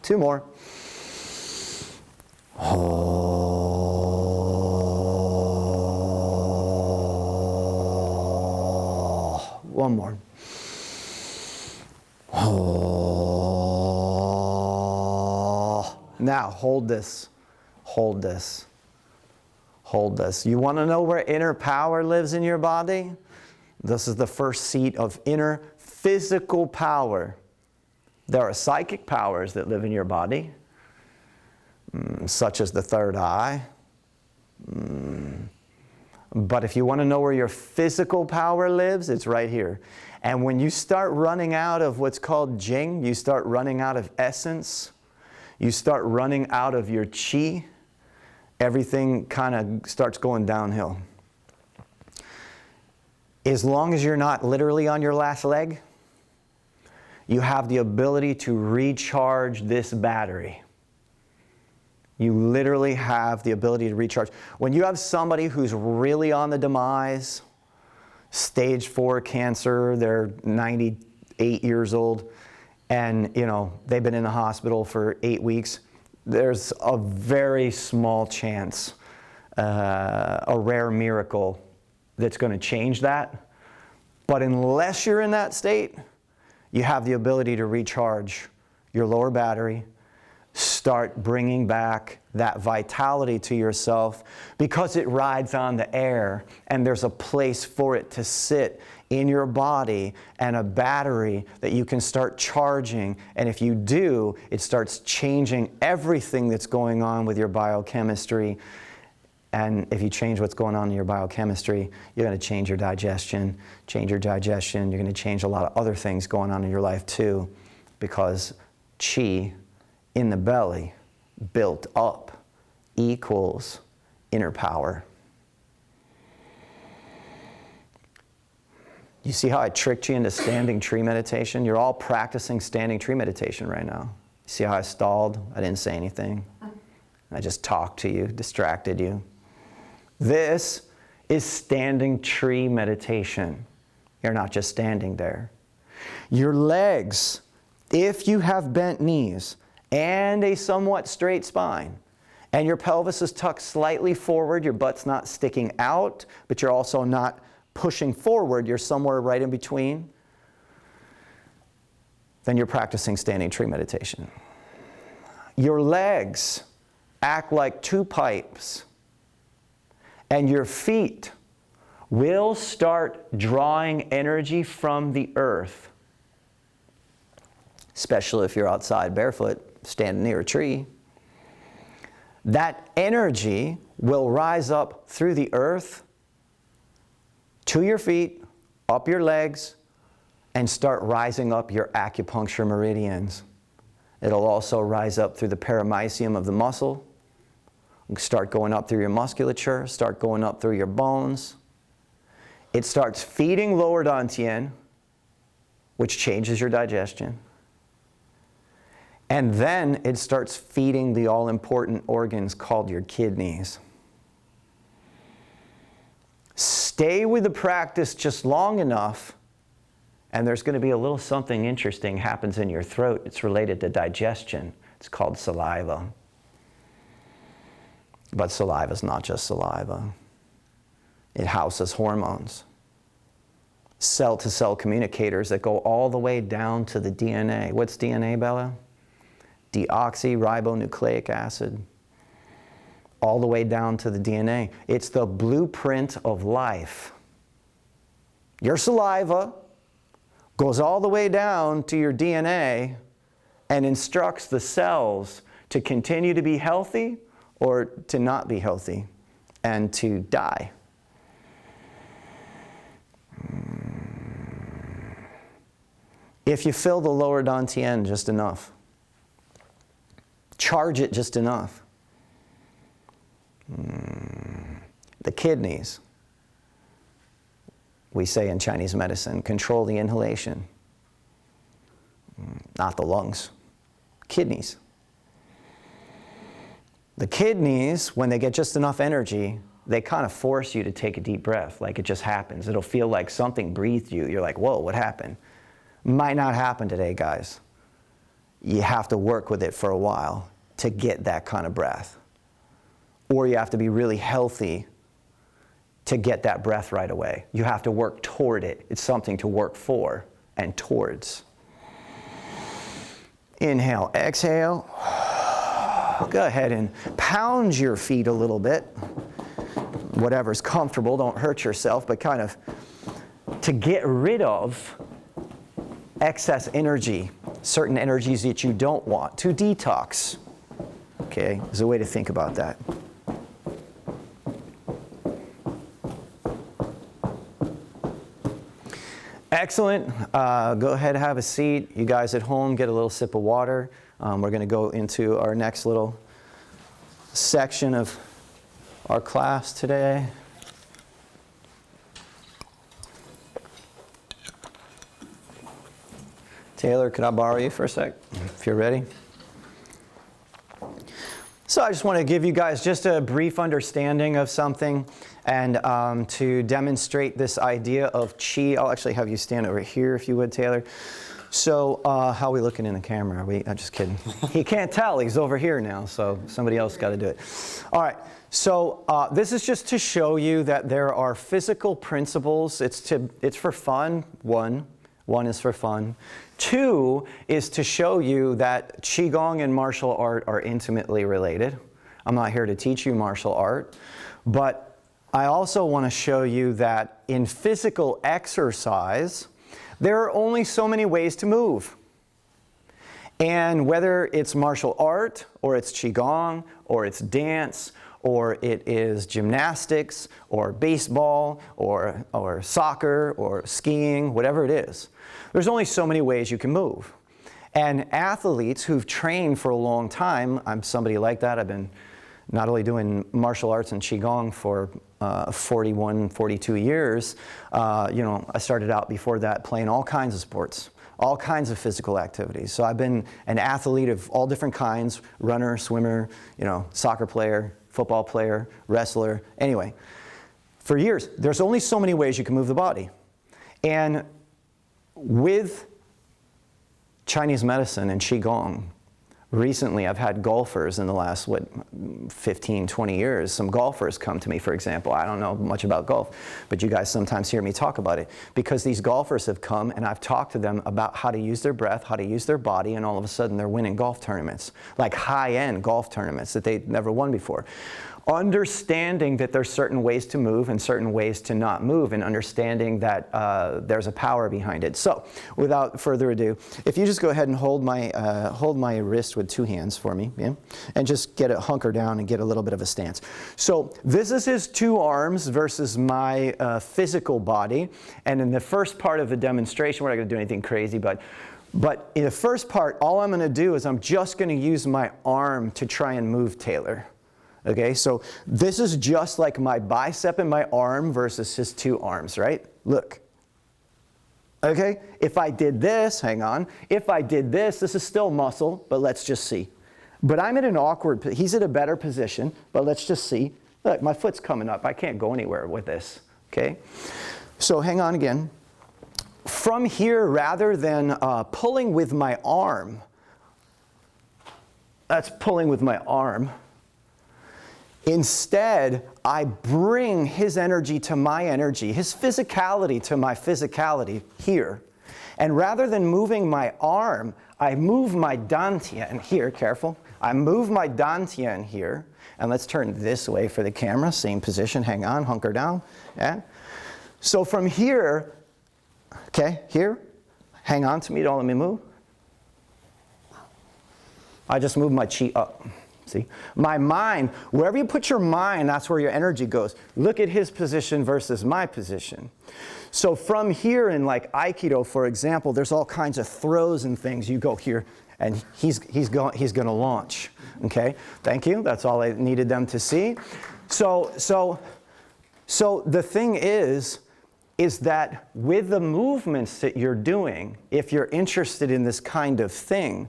Two more. One more. Now hold this. Hold this. Hold this. You want to know where inner power lives in your body? This is the first seat of inner physical power. There are psychic powers that live in your body, such as the third eye. But if you want to know where your physical power lives, it's right here. And when you start running out of what's called Jing, you start running out of essence, you start running out of your Qi, everything kind of starts going downhill. As long as you're not literally on your last leg, you have the ability to recharge this battery. You literally have the ability to recharge. When you have somebody who's really on the demise, stage 4 cancer, they're 98 years old, and they've been in the hospital for 8 weeks, there's a very small chance, a rare miracle that's going to change that. But unless you're in that state, you have the ability to recharge your lower battery, start bringing back that vitality to yourself, because it rides on the air and there's a place for it to sit in your body and a battery that you can start charging. And if you do, it starts changing everything that's going on with your biochemistry. And if you change what's going on in your biochemistry, you're going to change your digestion. Change your digestion, you're going to change a lot of other things going on in your life too, because Qi in the belly built up equals inner power. You see how I tricked you into standing tree meditation? You're all practicing standing tree meditation right now. You see how I stalled? I didn't say anything. I just talked to you, distracted you. This is standing tree meditation. You're not just standing there. Your legs, if you have bent knees and a somewhat straight spine, and your pelvis is tucked slightly forward, your butt's not sticking out, but you're also not pushing forward, you're somewhere right in between, then you're practicing standing tree meditation. Your legs act like two pipes, and your feet will start drawing energy from the earth, especially if you're outside barefoot, standing near a tree. That energy will rise up through the earth to your feet, up your legs, and start rising up your acupuncture meridians. It'll also rise up through the paramycium of the muscle, start going up through your musculature, start going up through your bones. It starts feeding lower dantian, which changes your digestion. And then it starts feeding the all-important organs called your kidneys. Stay with the practice just long enough, and there's going to be a little something interesting happens in your throat. It's related to digestion. It's called saliva. But saliva is not just saliva. It houses hormones, cell-to-cell communicators that go all the way down to the DNA. What's DNA, Bella? Deoxyribonucleic acid. All the way down to the DNA. It's the blueprint of life. Your saliva goes all the way down to your DNA and instructs the cells to continue to be healthy or to not be healthy and to die. If you fill the lower dantian just enough, charge it just enough, The kidneys, we say in Chinese medicine, control the inhalation. Not the lungs, kidneys. The kidneys, when they get just enough energy, they kind of force you to take a deep breath, like it just happens. It'll feel like something breathed you. You're like, whoa, what happened? Might not happen today, guys. You have to work with it for a while to get that kind of breath. Or you have to be really healthy to get that breath right away. You have to work toward it. It's something to work for and towards. Inhale, exhale. Go ahead and pound your feet a little bit. Whatever's comfortable, don't hurt yourself, but kind of to get rid of excess energy, certain energies that you don't want, to detox. Okay, there's a way to think about that. Excellent. Go ahead, have a seat. You guys at home, get a little sip of water. We're going to go into our next little section of our class today. Taylor, could I borrow you for a sec, if you're ready? So I just want to give you guys just a brief understanding of something and to demonstrate this idea of Qi. I'll actually have you stand over here if you would, Taylor. So how are we looking in the camera? I'm just kidding. He can't tell. He's over here now, so somebody else got to do it. All right. So this is just to show you that there are physical principles. It's for fun, one. One is for fun. Two is to show you that Qigong and martial art are intimately related. I'm not here to teach you martial art, but I also want to show you that in physical exercise, there are only so many ways to move. And whether it's martial art, or it's Qigong, or it's dance, or it is gymnastics, or baseball, or soccer, or skiing, whatever it is, there's only so many ways you can move. And athletes who've trained for a long time, I'm somebody like that. I've been not only doing martial arts and Qigong for 41, 42 years, I started out before that playing all kinds of sports, all kinds of physical activities. So I've been an athlete of all different kinds, runner, swimmer, soccer player, football player, wrestler. Anyway, for years, there's only so many ways you can move the body. And with Chinese medicine and Qigong, recently I've had golfers in the last, 15, 20 years, some golfers come to me, for example. I don't know much about golf, but you guys sometimes hear me talk about it, because these golfers have come and I've talked to them about how to use their breath, how to use their body, and all of a sudden they're winning golf tournaments, like high-end golf tournaments that they'd never won before. Understanding that there's certain ways to move and certain ways to not move, and understanding that there's a power behind it. So, without further ado, if you just go ahead and hold my wrist with two hands for me, yeah? And just get it hunker down and get a little bit of a stance. So, this is his two arms versus my physical body. And in the first part of the demonstration, we're not going to do anything crazy, but in the first part, all I'm going to do is I'm just going to use my arm to try and move Taylor. Okay, so this is just like my bicep and my arm versus his two arms, right? Look. Okay, if I did this, hang on. If I did this is still muscle, but let's just see. But I'm in an awkward, he's in a better position, but let's just see. Look, my foot's coming up. I can't go anywhere with this, okay? So hang on again. From here, rather than pulling with my arm, that's pulling with my arm. Instead, I bring his energy to my energy, his physicality to my physicality here. And rather than moving my arm, I move my dantian here, careful. I move my dantian here. And let's turn this way for the camera, same position, hang on, hunker down. Yeah. So from here, okay, here, hang on to me, don't let me move. I just move my chi up. See, my mind, wherever you put your mind, that's where your energy goes. Look at his position versus my position. So from here in like Aikido, for example, there's all kinds of throws and things. You go here, and he's going to launch. Okay, thank you. That's all I needed them to see. So the thing is that with the movements that you're doing, if you're interested in this kind of thing,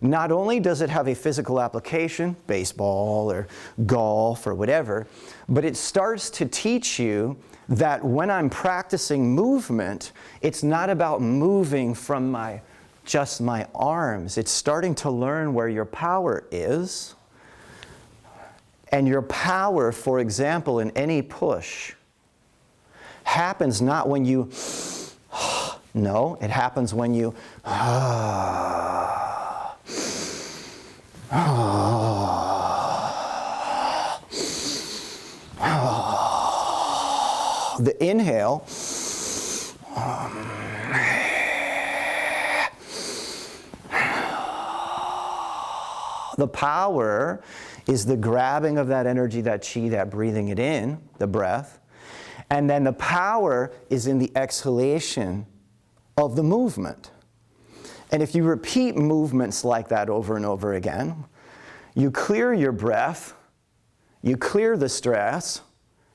not only does it have a physical application, baseball or golf or whatever, but it starts to teach you that when I'm practicing movement, it's not about moving from just my arms. It's starting to learn where your power is. And your power, for example, in any push, happens not when you, no, it happens when you, the inhale, the power is the grabbing of that energy, that chi, that breathing it in, the breath. And then the power is in the exhalation of the movement. And if you repeat movements like that over and over again, you clear your breath, you clear the stress,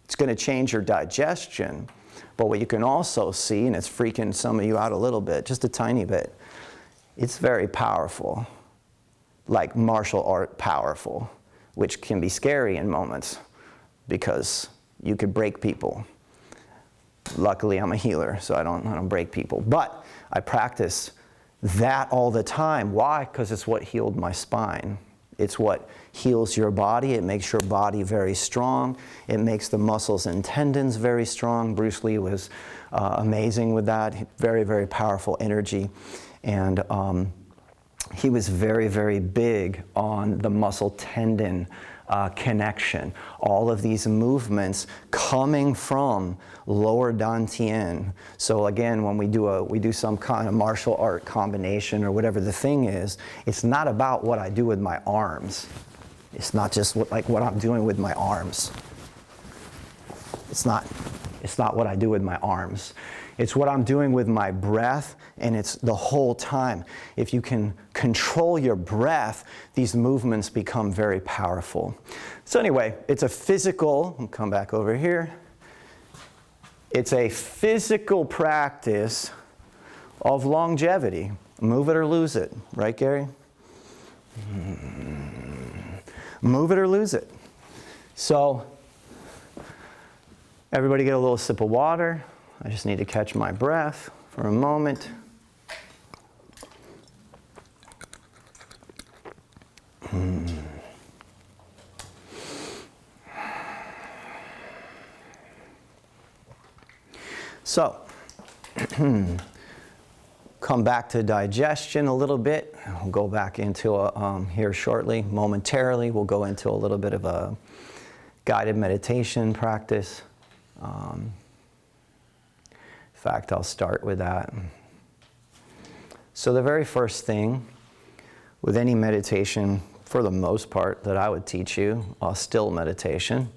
it's going to change your digestion. But what you can also see, and it's freaking some of you out a little bit, just a tiny bit, it's very powerful, like martial art powerful, which can be scary in moments because you could break people. Luckily, I'm a healer, so I don't break people. But I practice that all the time. Why? Because it's what healed my spine. It's what heals your body. It makes your body very strong. It makes the muscles and tendons very strong. Bruce Lee was amazing with that. Very, very powerful energy. And he was very, very big on the muscle tendon connection. All of these movements coming from lower dantian. So again, when we do some kind of martial art combination or whatever the thing is, it's not about what I do with my arms. It's not just what I'm doing with my arms. It's not what I do with my arms. It's what I'm doing with my breath, and it's the whole time. If you can control your breath, these movements become very powerful. So anyway, it's a physical, I'll come back over here. It's a physical practice of longevity. Move it or lose it, right, Gary? Move it or lose it. So, everybody get a little sip of water. I just need to catch my breath for a moment. So, come back to digestion a little bit. We'll go back into here shortly, momentarily. We'll go into a little bit of a guided meditation practice. In fact, I'll start with that. So the very first thing with any meditation, for the most part, that I would teach you, a still meditation.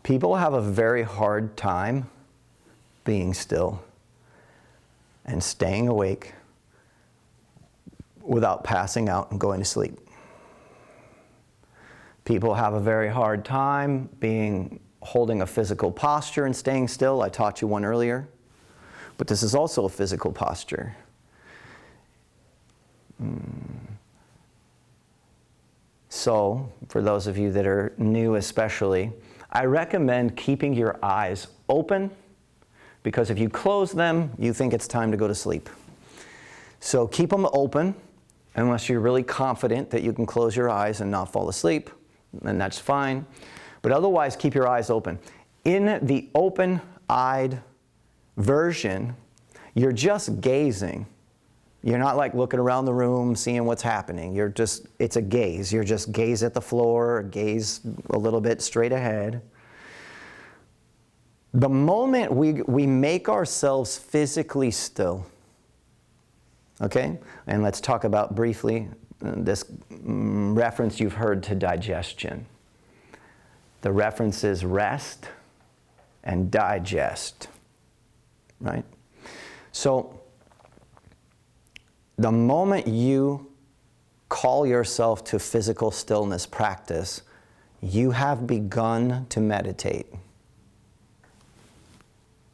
People have a very hard time being still and staying awake without passing out and going to sleep. People have a very hard time holding a physical posture and staying still. I taught you one earlier, but this is also a physical posture. So, for those of you that are new especially, I recommend keeping your eyes open, because if you close them, you think it's time to go to sleep. So keep them open, unless you're really confident that you can close your eyes and not fall asleep, and that's fine. But otherwise, keep your eyes open. In the open-eyed version, you're just gazing. You're not like looking around the room, seeing what's happening. It's a gaze. You're just gaze at the floor, gaze a little bit straight ahead. The moment we make ourselves physically still, okay? And let's talk about briefly this reference you've heard to digestion. The reference is rest and digest, right? So, the moment you call yourself to physical stillness practice, you have begun to meditate.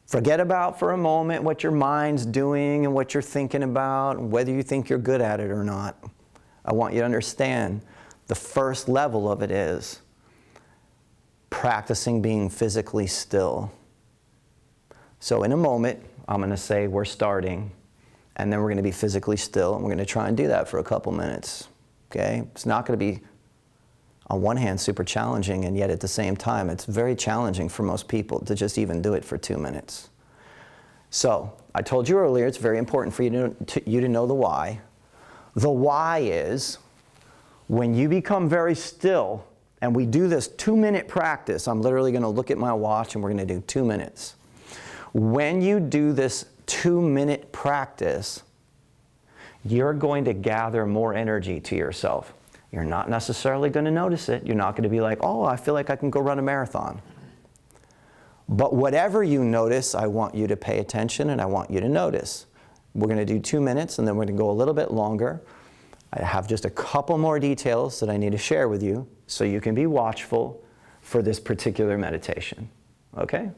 Forget about for a moment what your mind's doing and what you're thinking about and whether you think you're good at it or not. I want you to understand the first level of it is practicing being physically still. So in a moment, I'm going to say we're starting, and then we're going to be physically still, and we're going to try and do that for a couple minutes. Okay? It's not going to be, on one hand, super challenging, and yet at the same time, it's very challenging for most people to just even do it for 2 minutes. So, I told you earlier, it's very important for you to know the why. The why is, when you become very still, and we do this 2-minute practice, I'm literally going to look at my watch and we're going to do 2 minutes. When you do this 2-minute practice, you're going to gather more energy to yourself. You're not necessarily going to notice it. You're not going to be like, oh, I feel like I can go run a marathon. But whatever you notice, I want you to pay attention and I want you to notice. We're going to do 2 minutes and then we're going to go a little bit longer. I have just a couple more details that I need to share with you so you can be watchful for this particular meditation. Okay?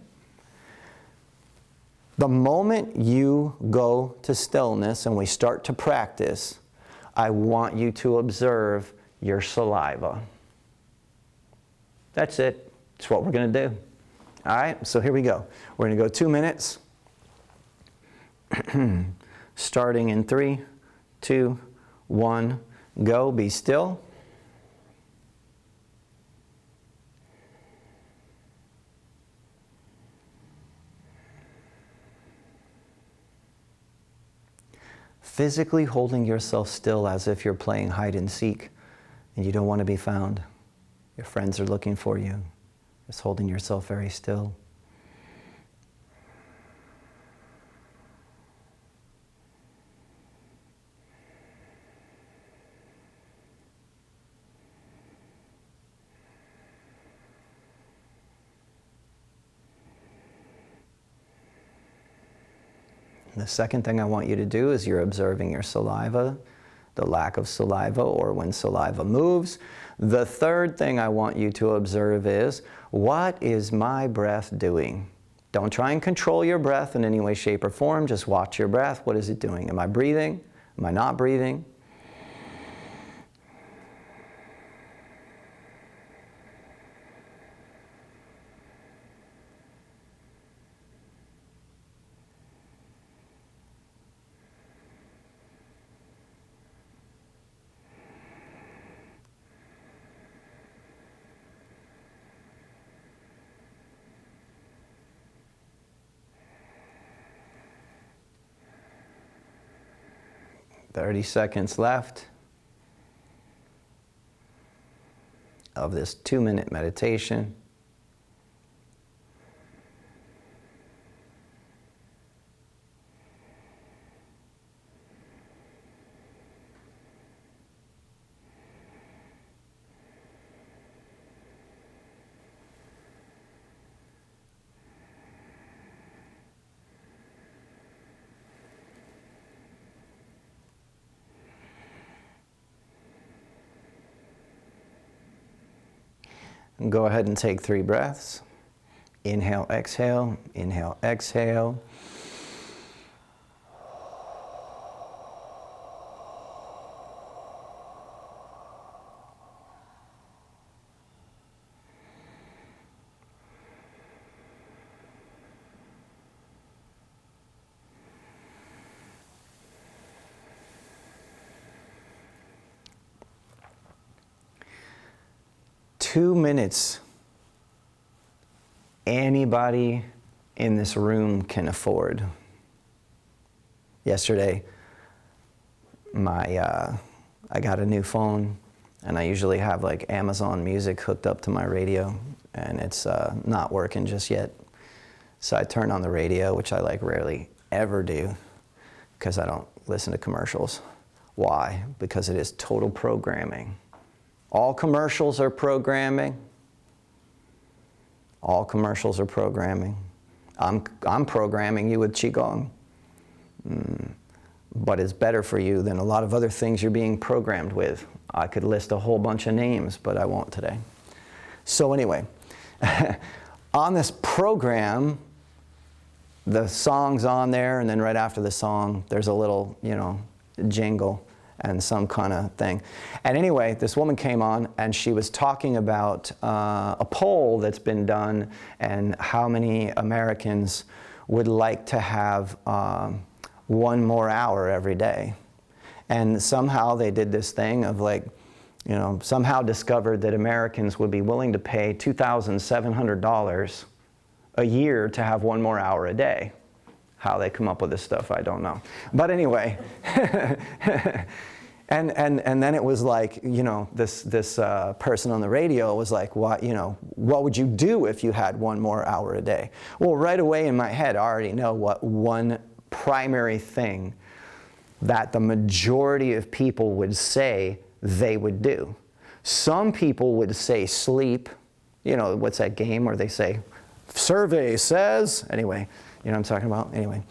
The moment you go to stillness and we start to practice, I want you to observe your saliva. That's it. It's what we're going to do. All right? So here we go. We're going to go 2 minutes. Starting in 3, 2, 1, go. Be still. Physically holding yourself still as if you're playing hide and seek and you don't want to be found. Your friends are looking for you. Just holding yourself very still. The second thing I want you to do is you're observing your saliva, the lack of saliva, or when saliva moves. The third thing I want you to observe is, what is my breath doing? Don't try and control your breath in any way, shape, or form. Just watch your breath. What is it doing? Am I breathing? Am I not breathing? "30 seconds left of this 2-minute meditation. And go ahead and take 3 breaths. Inhale, exhale, inhale, exhale. Two minutes, anybody in this room can afford. Yesterday, I got a new phone, and I usually have like Amazon Music hooked up to my radio, and it's not working just yet. So I turned on the radio, which I like rarely ever do, because I don't listen to commercials. Why? Because it is total programming. All commercials are programming. All commercials are programming. I'm programming you with Qigong. but it's better for you than a lot of other things you're being programmed with. I could list a whole bunch of names, but I won't today. So anyway, on this program, the song's on there, and then right after the song, there's a little, jingle and some kind of thing. And anyway, this woman came on, and she was talking about a poll that's been done and how many Americans would like to have 1 more hour every day. And somehow they did this thing of somehow discovered that Americans would be willing to pay $2,700 a year to have 1 more hour a day. How they come up with this stuff, I don't know. But anyway, and then it was like, this person on the radio was like, what would you do if you had 1 more hour a day? Well, right away in my head, I already know what one primary thing that the majority of people would say they would do. Some people would say sleep. What's that game where they say, survey says, anyway, you know what I'm talking about? Anyway,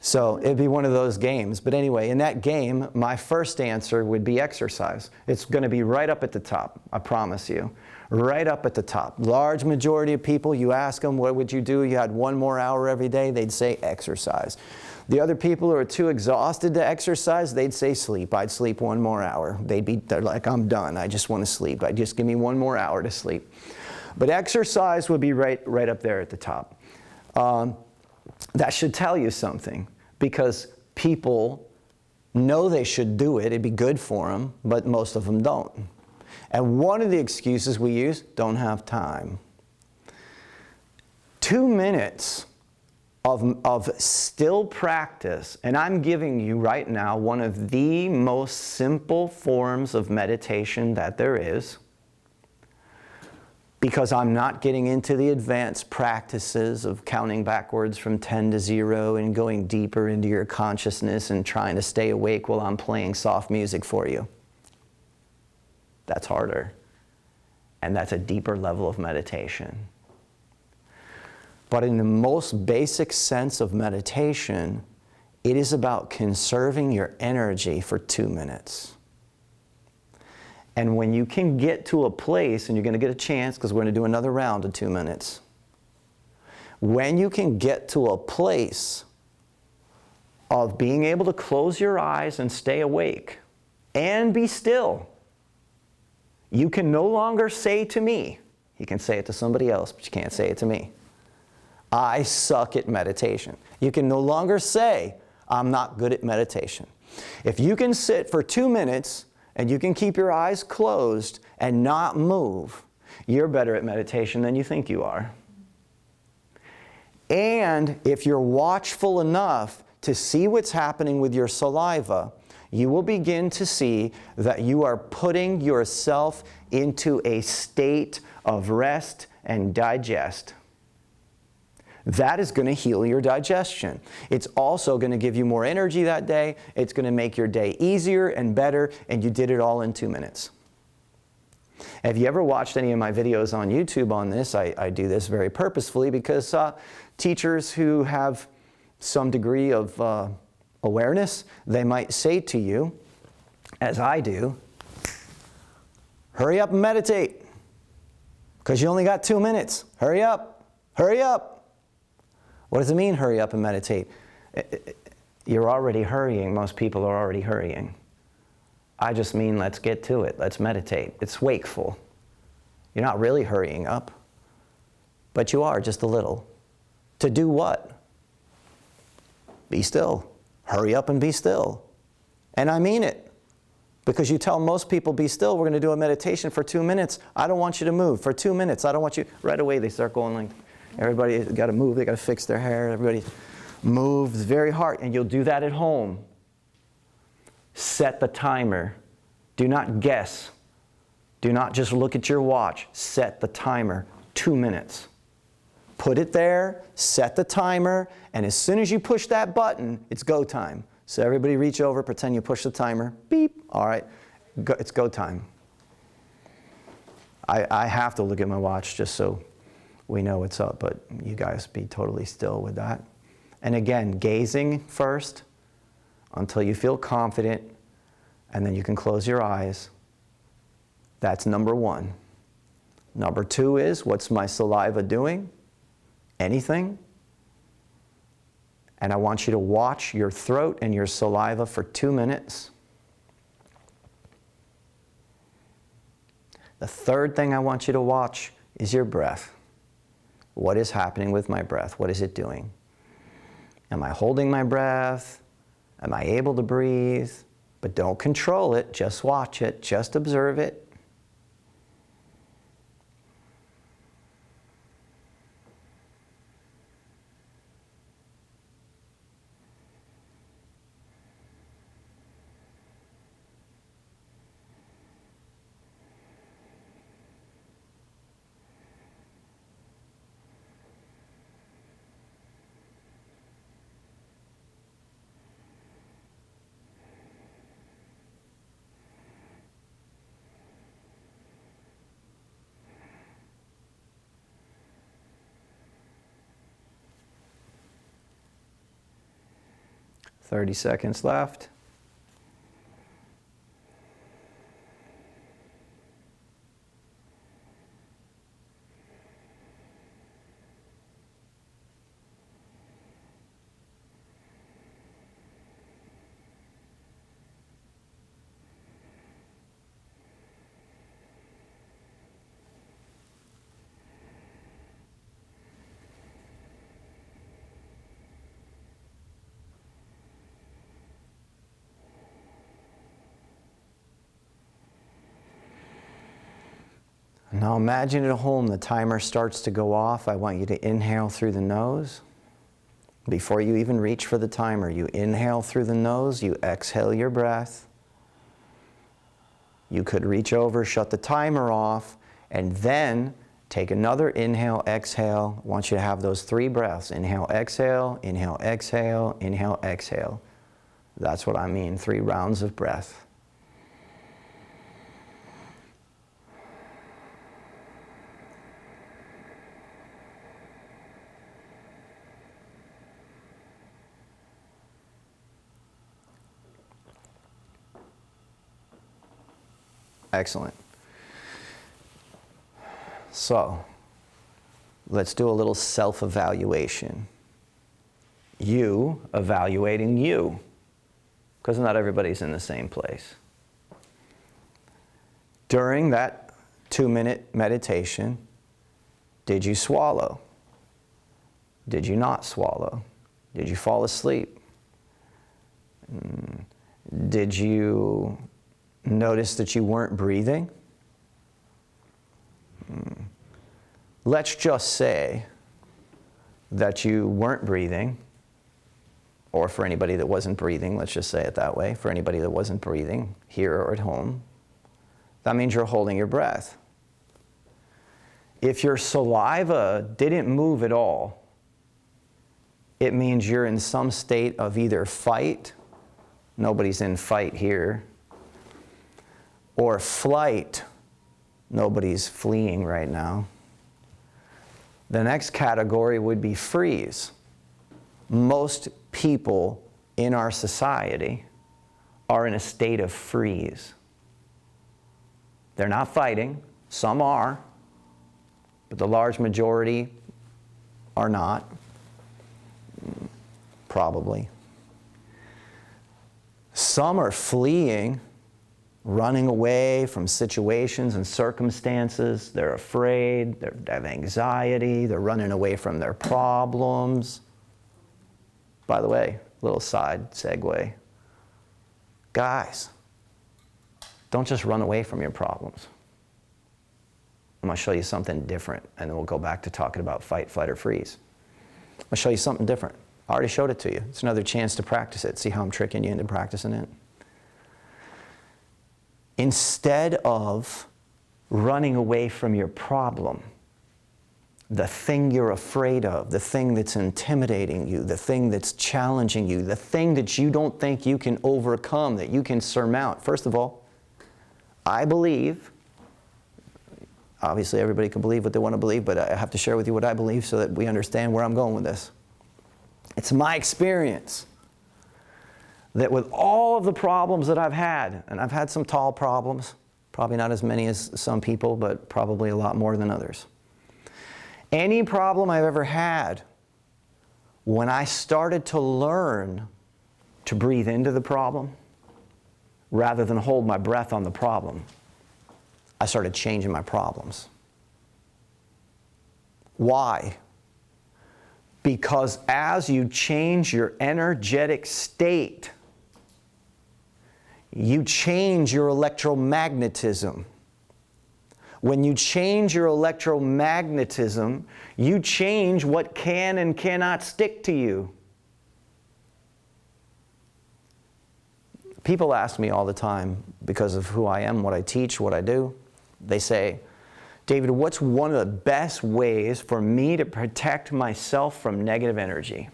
so it'd be one of those games. But anyway, in that game, my first answer would be exercise. It's going to be right up at the top, I promise you. Right up at the top. Large majority of people, you ask them, what would you do if you had 1 more hour every day? They'd say exercise. The other people who are too exhausted to exercise, they'd say sleep. I'd sleep 1 more hour. They're like, I'm done. I just want to sleep. Just give me 1 more hour to sleep. But exercise would be right up there at the top. That should tell you something, because people know they should do it. It'd be good for them, but most of them don't. And one of the excuses we use, don't have time. 2 minutes of still practice, and I'm giving you right now one of the most simple forms of meditation that there is, because I'm not getting into the advanced practices of counting backwards from 10 to 0 and going deeper into your consciousness and trying to stay awake while I'm playing soft music for you. That's harder. And that's a deeper level of meditation. But in the most basic sense of meditation, it is about conserving your energy for 2 minutes. And when you can get to a place, and you're going to get a chance because we're going to do another round of 2 minutes. When you can get to a place of being able to close your eyes and stay awake and be still, you can no longer say to me, you can say it to somebody else, but you can't say it to me, I suck at meditation. You can no longer say, I'm not good at meditation. If you can sit for 2 minutes and you can keep your eyes closed and not move, you're better at meditation than you think you are. And if you're watchful enough to see what's happening with your saliva, you will begin to see that you are putting yourself into a state of rest and digest. That is going to heal your digestion. It's also going to give you more energy that day. It's going to make your day easier and better, and you did it all in 2 minutes. Have you ever watched any of my videos on YouTube on this? I do this very purposefully because teachers who have some degree of awareness, they might say to you, as I do, hurry up and meditate, because you only got 2 minutes. Hurry up, hurry up. What does it mean, hurry up and meditate? You're already hurrying. Most people are already hurrying. I just mean let's get to it. Let's meditate. It's wakeful. You're not really hurrying up, but you are just a little. To do what? Be still. Hurry up and be still. And I mean it. Because you tell most people, be still, we're going to do a meditation for 2 minutes. I don't want you to move. For 2 minutes, I don't want you. Right away, they start going like, everybody's got to move. They got to fix their hair. Everybody moves very hard. And you'll do that at home. Set the timer. Do not guess. Do not just look at your watch. Set the timer. 2 minutes. Put it there. Set the timer. And as soon as you push that button, it's go time. So everybody reach over. Pretend you push the timer. Beep. All right. It's go time. I have to look at my watch just so we know what's up, but you guys be totally still with that. And again, gazing first until you feel confident, and then you can close your eyes. That's number one. Number two is, what's my saliva doing? Anything. And I want you to watch your throat and your saliva for 2 minutes. The third thing I want you to watch is your breath. What is happening with my breath? What is it doing? Am I holding my breath? Am I able to breathe? But don't control it, just watch it, just observe it. Thirty seconds left. Now imagine at home the timer starts to go off. I want you to inhale through the nose. Before you even reach for the timer, you inhale through the nose, you exhale your breath. You could reach over, shut the timer off, and then take another inhale, exhale. I want you to have those 3 breaths. Inhale, exhale, inhale, exhale, inhale, exhale. That's what I mean, 3 rounds of breath. Excellent. So, let's do a little self-evaluation. You evaluating you, because not everybody's in the same place. During that 2-minute meditation, did you swallow? Did you not swallow? Did you fall asleep? Did you notice that you weren't breathing? Let's just say that you weren't breathing, or for anybody that wasn't breathing, let's just say it that way, for anybody that wasn't breathing, here or at home, that means you're holding your breath. If your saliva didn't move at all, it means you're in some state of either fight, nobody's in fight here, or flight, nobody's fleeing right now. The next category would be freeze. Most people in our society are in a state of freeze. They're not fighting, some are, but the large majority are not, probably. Some are fleeing, running away from situations and circumstances. They're afraid, they have anxiety, they're running away from their problems. By the way, little side segue. Guys, don't just run away from your problems. I'm going to show you something different, and then we'll go back to talking about fight, flight, or freeze. I'm going to show you something different. I already showed it to you. It's another chance to practice it. See how I'm tricking you into practicing it? Instead of running away from your problem, the thing you're afraid of, the thing that's intimidating you, the thing that's challenging you, the thing that you don't think you can overcome, that you can surmount. First of all, I believe, obviously everybody can believe what they want to believe, but I have to share with you what I believe so that we understand where I'm going with this. It's my experience that with all of the problems that I've had, and I've had some tall problems, probably not as many as some people, but probably a lot more than others. Any problem I've ever had, when I started to learn to breathe into the problem, rather than hold my breath on the problem, I started changing my problems. Why? Because as you change your energetic state, you change your electromagnetism. When you change your electromagnetism, you change what can and cannot stick to you. People ask me all the time, because of who I am, what I teach, what I do, they say, David, what's one of the best ways for me to protect myself from negative energy?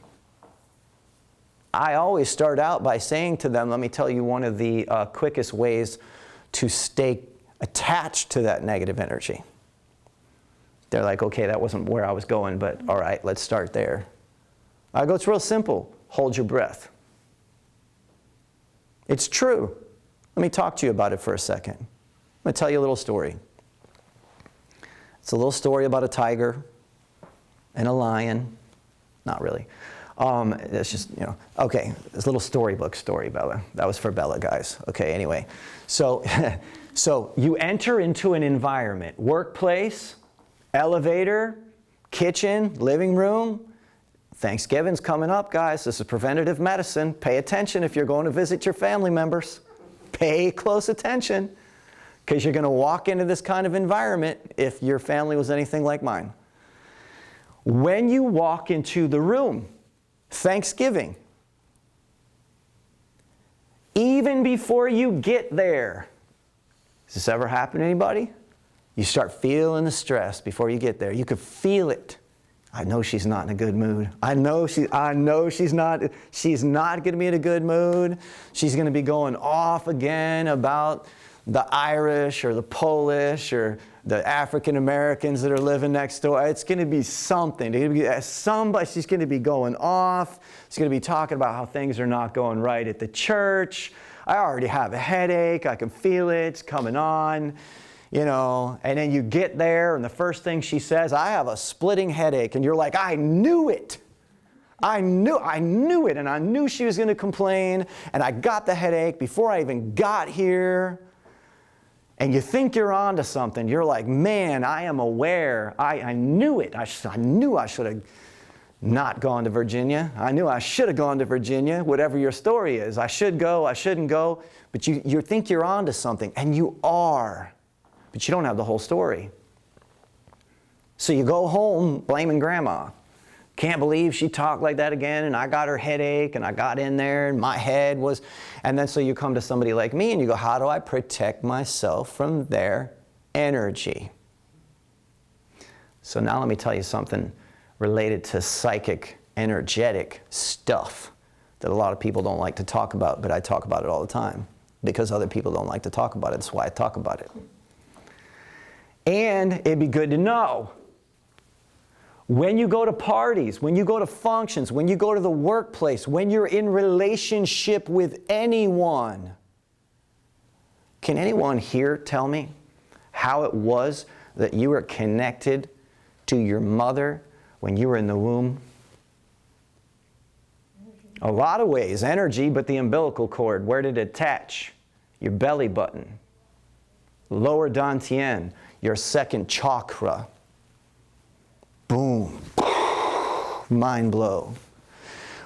I always start out by saying to them, let me tell you one of the quickest ways to stay attached to that negative energy. They're like, okay, that wasn't where I was going, but all right, let's start there. I go, it's real simple. Hold your breath. It's true. Let me talk to you about it for a second. I'm going to tell you a little story. It's a little story about a tiger and a lion. Not really. It's just, you know, okay, it's a little storybook story, Bella. That was for Bella, guys. Okay, anyway. So, so you enter into an environment, workplace, elevator, kitchen, living room. Thanksgiving's coming up, guys. This is preventative medicine. Pay attention if you're going to visit your family members. Pay close attention, because you're going to walk into this kind of environment if your family was anything like mine. When you walk into the room, Thanksgiving, even before you get there, has this ever happened to anybody? You start feeling the stress before you get there. You could feel it. I know she's not in a good mood. I know she's not going to be in a good mood. She's going to be going off again about the Irish or the Polish or the African Americans that are living next door. It's going to be something. She's going to be going off. She's going to be talking about how things are not going right at the church. I already have a headache. I can feel it. It's coming on. You know, and then you get there and the first thing she says, I have a splitting headache. And you're like, I knew it. I knew it. And I knew she was going to complain. And I got the headache before I even got here. And you think you're onto something. You're like, man, I am aware. I knew it. I knew I should have not gone to Virginia. I knew I should have gone to Virginia, whatever your story is. I should go, I shouldn't go. But you think you're onto something, and you are. But you don't have the whole story. So you go home blaming grandma. Can't believe she talked like that again, and I got her headache, and I got in there, and my head was... And then so you come to somebody like me, and you go, how do I protect myself from their energy? So now let me tell you something related to psychic, energetic stuff that a lot of people don't like to talk about, but I talk about it all the time because other people don't like to talk about it. That's why I talk about it. And it'd be good to know, when you go to parties, when you go to functions, when you go to the workplace, when you're in relationship with anyone, can anyone here tell me how it was that you were connected to your mother when you were in the womb? A lot of ways. Energy, but the umbilical cord, where did it attach? Your belly button. Lower dantian, your second chakra. Boom. Mind blow.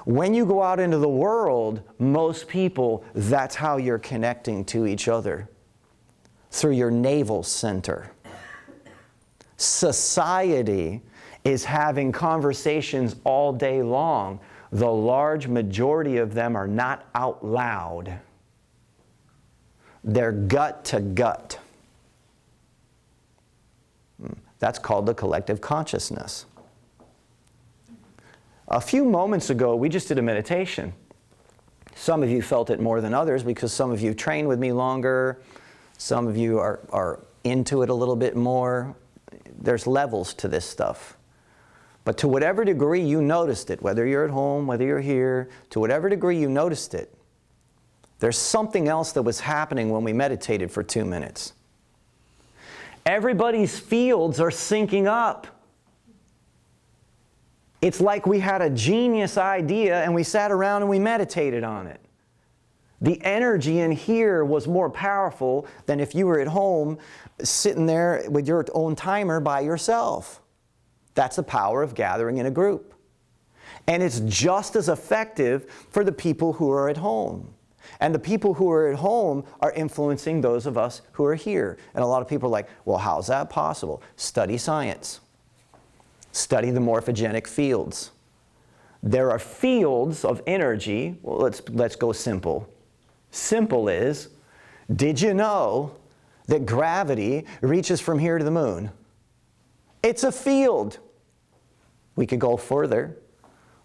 When you go out into the world, most people, that's how you're connecting to each other. Through your navel center. Society is having conversations all day long. The large majority of them are not out loud. They're gut to gut. That's called the collective consciousness. A few moments ago, we just did a meditation. Some of you felt it more than others because some of you trained with me longer. Some of you are into it a little bit more. There's levels to this stuff. But to whatever degree you noticed it, whether you're at home, whether you're here, to whatever degree you noticed it, There's something else that was happening when we meditated for 2 minutes. Everybody's fields are syncing up. It's like we had a genius idea and we sat around and we meditated on it. The energy in here was more powerful than if you were at home sitting there with your own timer by yourself. That's the power of gathering in a group. And it's just as effective for the people who are at home. And the people who are at home are influencing those of us who are here. And a lot of people are like, well, how's that possible? Study science. Study the morphogenic fields. There are fields of energy. Well, let's go simple. Simple is, did you know that gravity reaches from here to the moon? It's a field. We could go further.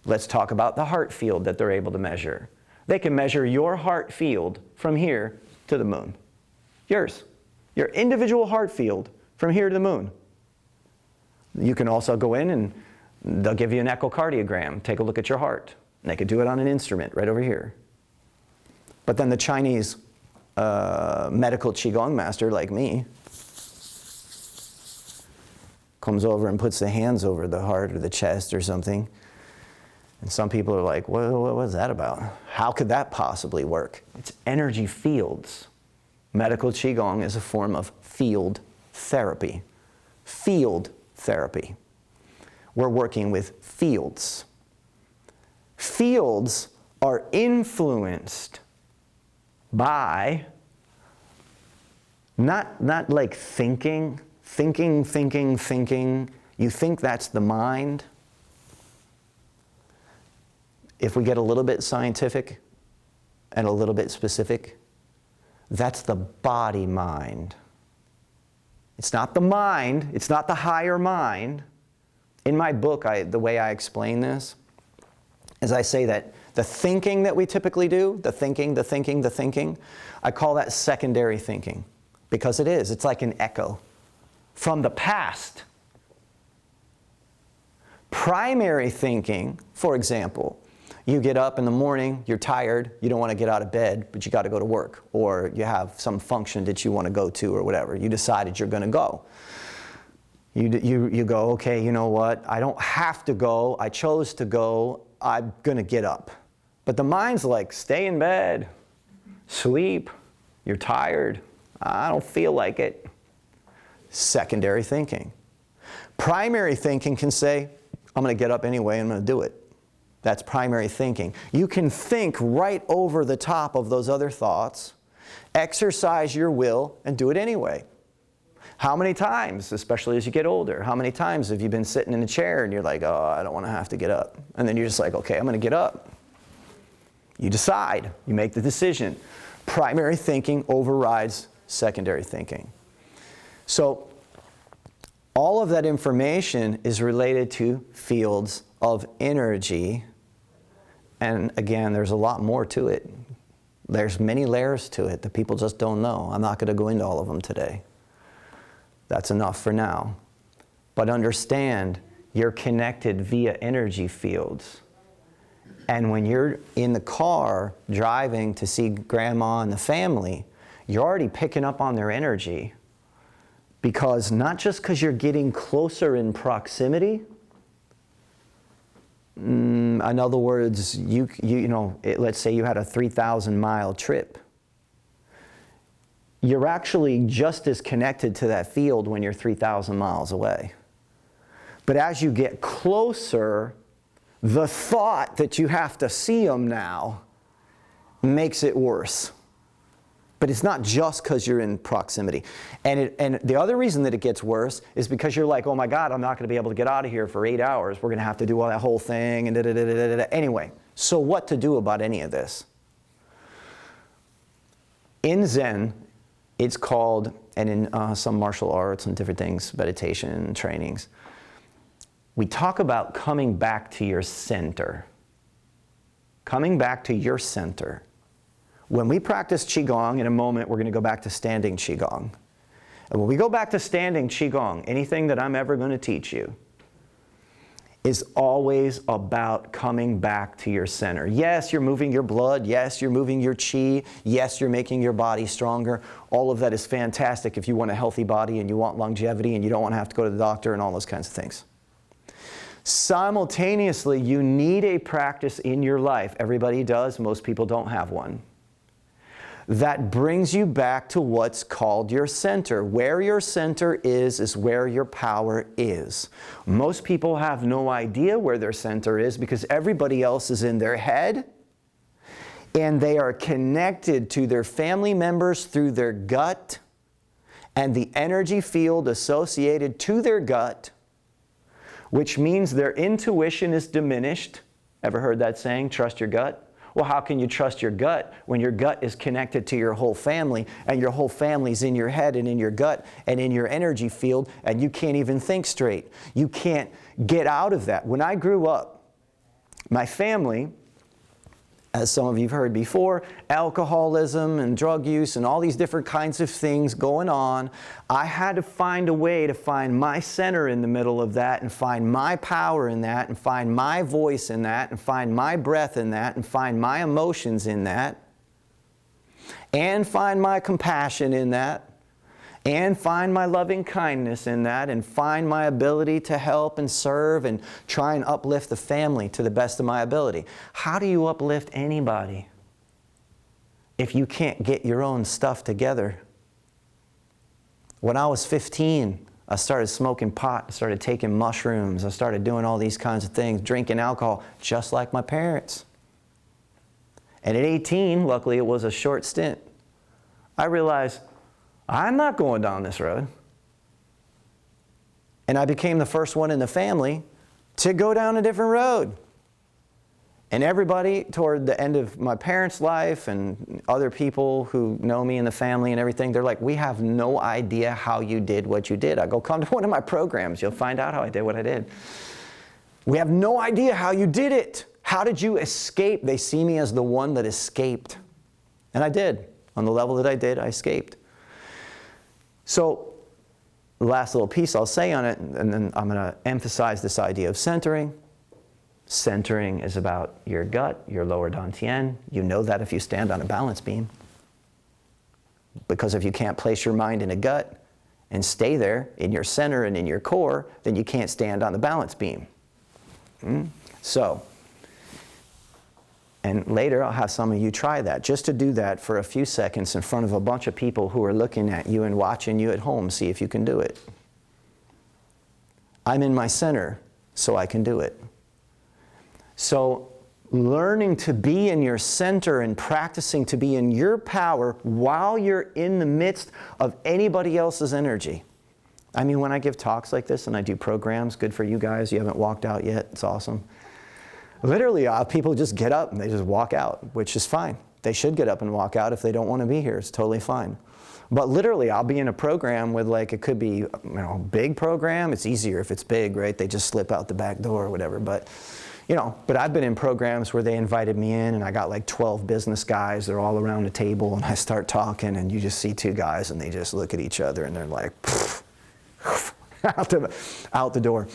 Let's talk about the heart field that they're able to measure. They can measure your heart field from here to the moon. Yours. Your individual heart field from here to the moon. You can also go in and they'll give you an echocardiogram. Take a look at your heart. And they could do it on an instrument right over here. But then the Chinese medical Qigong master like me comes over and puts the hands over the heart or the chest or something. And some people are like, what was that about? How could that possibly work? It's energy fields. Medical Qigong is a form of field therapy. Field therapy. We're working with fields. Fields are influenced by not like thinking. You think that's the mind. If we get a little bit scientific and a little bit specific, that's the body mind. It's not the mind, it's not the higher mind. In my book, the way I explain this is I say that the thinking that we typically do, the thinking, I call that secondary thinking. Because it is, it's like an echo from the past. Primary thinking, for example, you get up in the morning, you're tired, you don't want to get out of bed, but you got to go to work, or you have some function that you want to go to or whatever. You decided you're going to go. You go, okay, you know what? I don't have to go. I chose to go. I'm going to get up. But the mind's like, stay in bed, sleep, you're tired. I don't feel like it. Secondary thinking. Primary thinking can say, I'm going to get up anyway, I'm going to do it. That's primary thinking. You can think right over the top of those other thoughts, exercise your will, and do it anyway. How many times, especially as you get older, how many times have you been sitting in a chair and you're like, oh, I don't want to have to get up. And then you're just like, okay, I'm going to get up. You decide. You make the decision. Primary thinking overrides secondary thinking. So all of that information is related to fields of energy. And again, there's a lot more to it. There's many layers to it that people just don't know. I'm not going to go into all of them today. That's enough for now. But understand, you're connected via energy fields. And when you're in the car driving to see grandma and the family, you're already picking up on their energy. Because not just because you're getting closer in proximity, in other words, let's say you had a 3,000-mile trip. You're actually just as connected to that field when you're 3,000 miles away. But as you get closer, the thought that you have to see them now makes it worse. But it's not just because you're in proximity. And the other reason that it gets worse is because you're like, oh my God, I'm not going to be able to get out of here for 8 hours. We're going to have to do all that whole thing and da-da-da-da-da-da. Anyway, so what to do about any of this? In Zen, it's called, and in some martial arts and different things, meditation trainings, we talk about coming back to your center. Coming back to your center. When we practice Qigong, in a moment we're going to go back to standing Qigong. And when we go back to standing Qigong, anything that I'm ever going to teach you, is always about coming back to your center. Yes, you're moving your blood. Yes, you're moving your chi. Yes, you're making your body stronger. All of that is fantastic if you want a healthy body and you want longevity and you don't want to have to go to the doctor and all those kinds of things. Simultaneously, you need a practice in your life. Everybody does. Most people don't have one. That brings you back to what's called your center. Where your center is where your power is. Most people have no idea where their center is because everybody else is in their head, and they are connected to their family members through their gut and the energy field associated to their gut, which means their intuition is diminished. Ever heard that saying, trust your gut? Well, how can you trust your gut when your gut is connected to your whole family and your whole family's in your head and in your gut and in your energy field and you can't even think straight? You can't get out of that. When I grew up, my family, as some of you have heard before, alcoholism and drug use and all these different kinds of things going on. I had to find a way to find my center in the middle of that and find my power in that and find my voice in that and find my breath in that and find my emotions in that and find my compassion in that and find my loving kindness in that and find my ability to help and serve and try and uplift the family to the best of my ability. How do you uplift anybody if you can't get your own stuff together? When I was 15, I started smoking pot, I started taking mushrooms, I started doing all these kinds of things, drinking alcohol, just like my parents. And at 18, luckily it was a short stint, I realized I'm not going down this road. And I became the first one in the family to go down a different road. And everybody toward the end of my parents' life and other people who know me in the family and everything, they're like, we have no idea how you did what you did. I go, come to one of my programs. You'll find out how I did what I did. We have no idea how you did it. How did you escape? They see me as the one that escaped. And I did. On the level that I did, I escaped. So the last little piece I'll say on it, and then I'm going to emphasize this idea of centering. Centering is about your gut, your lower dantian. You know that if you stand on a balance beam. Because if you can't place your mind in a gut and stay there in your center and in your core, then you can't stand on the balance beam. So, and later I'll have some of you try that, just to do that for a few seconds in front of a bunch of people who are looking at you and watching you at home. See if you can do it. I'm in my center, so I can do it. So learning to be in your center and practicing to be in your power while you're in the midst of anybody else's energy. I mean, when I give talks like this and I do programs, good for you guys, you haven't walked out yet, it's awesome. Literally, people just get up and they just walk out, which is fine. They should get up and walk out if they don't want to be here. It's totally fine. But literally, I'll be in a program with, like, it could be, big program. It's easier if it's big, right? They just slip out the back door or whatever. But, but I've been in programs where they invited me in and I got like 12 business guys. They're all around the table and I start talking and you just see two guys and they just look at each other and they're like, out the door.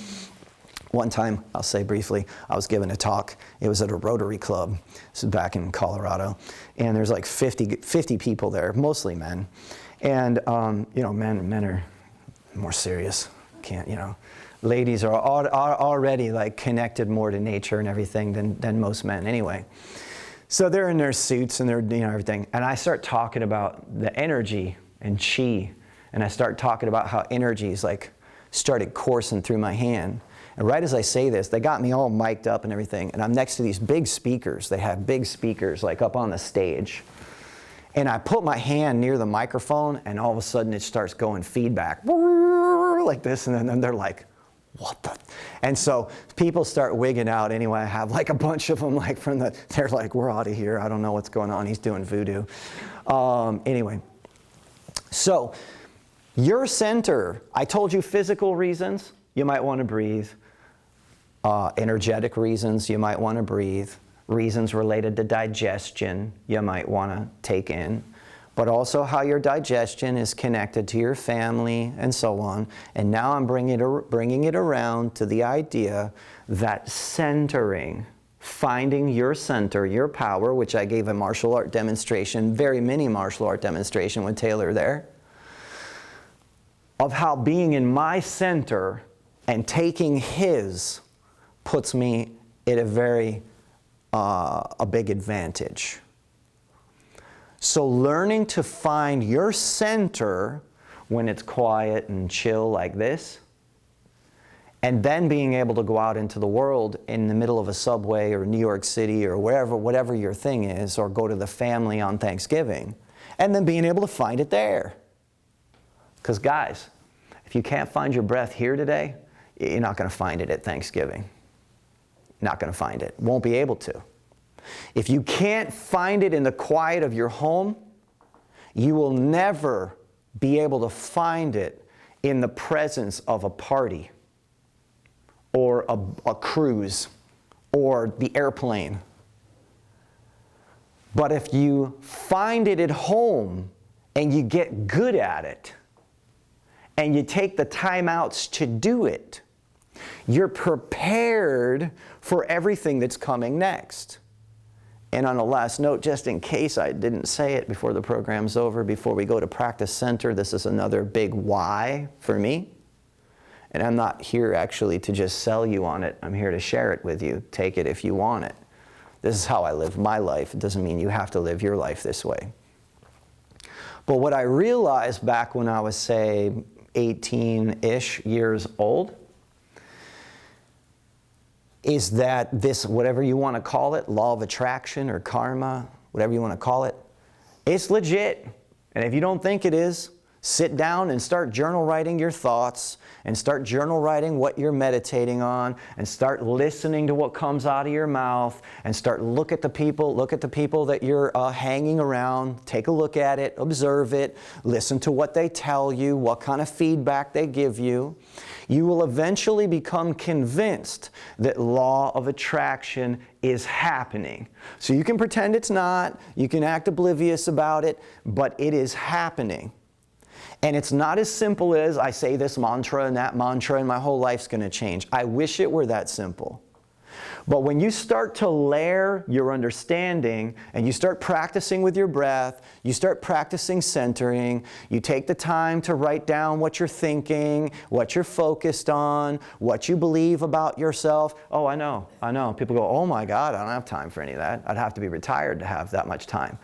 One time, I'll say briefly, I was giving a talk. It was at a Rotary Club. This is back in Colorado. And there's like 50 people there, mostly men. And, men are more serious. Ladies are already like connected more to nature and everything than most men anyway. So they're in their suits and they're, everything. And I start talking about the energy and chi. And I start talking about how energies like started coursing through my hand. And right as I say this, they got me all mic'd up and everything, and I'm next to these big speakers. They have big speakers like up on the stage. And I put my hand near the microphone, and all of a sudden it starts going feedback, like this, and then they're like, what the? And so people start wigging out anyway. I have like a bunch of them like they're like, we're out of here. I don't know what's going on. He's doing voodoo. Anyway, so your center, I told you physical reasons, you might want to breathe. Energetic reasons, you might want to breathe. Reasons related to digestion, you might want to take in. but also how your digestion is connected to your family and so on. And now I'm bringing it around to the idea that centering, finding your center, your power, which I gave a martial art demonstration, very mini martial art demonstration with Taylor there, of how being in my center and taking his puts me at a big advantage. So learning to find your center when it's quiet and chill like this, and then being able to go out into the world in the middle of a subway or New York City or wherever, whatever your thing is, or go to the family on Thanksgiving, and then being able to find it there. Because guys, if you can't find your breath here today, you're not going to find it at Thanksgiving. Not going to find it. Won't be able to. If you can't find it in the quiet of your home, you will never be able to find it in the presence of a party or a cruise or the airplane. But if you find it at home and you get good at it and you take the time outs to do it, you're prepared for everything that's coming next. And on a last note, just in case I didn't say it before the program's over, before we go to practice center, this is another big why for me. And I'm not here actually to just sell you on it. I'm here to share it with you. Take it if you want it. This is how I live my life. It doesn't mean you have to live your life this way. But what I realized back when I was, say, 18-ish years old, is that this, whatever you want to call it, law of attraction or karma, whatever you want to call it, it's legit. And if you don't think it is, sit down and start journal writing your thoughts and start journal writing what you're meditating on and start listening to what comes out of your mouth and start look at the people that you're hanging around, take a look at it, observe it, listen to what they tell you, what kind of feedback they give you. You will eventually become convinced that law of attraction is happening. So you can pretend it's not, you can act oblivious about it, but it is happening. And it's not as simple as I say this mantra and that mantra and my whole life's going to change. I wish it were that simple. But when you start to layer your understanding and you start practicing with your breath, you start practicing centering, you take the time to write down what you're thinking, what you're focused on, what you believe about yourself. Oh, I know. People go, oh my God, I don't have time for any of that. I'd have to be retired to have that much time.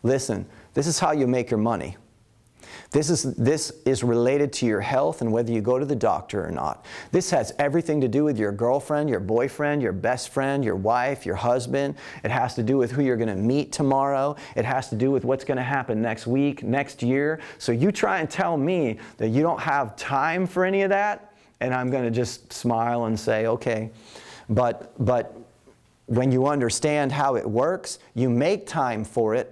Listen, this is how you make your money. This is related to your health and whether you go to the doctor or not. This has everything to do with your girlfriend, your boyfriend, your best friend, your wife, your husband. It has to do with who you're going to meet tomorrow. It has to do with what's going to happen next week, next year. So you try and tell me that you don't have time for any of that, and I'm going to just smile and say, okay. But when you understand how it works, you make time for it,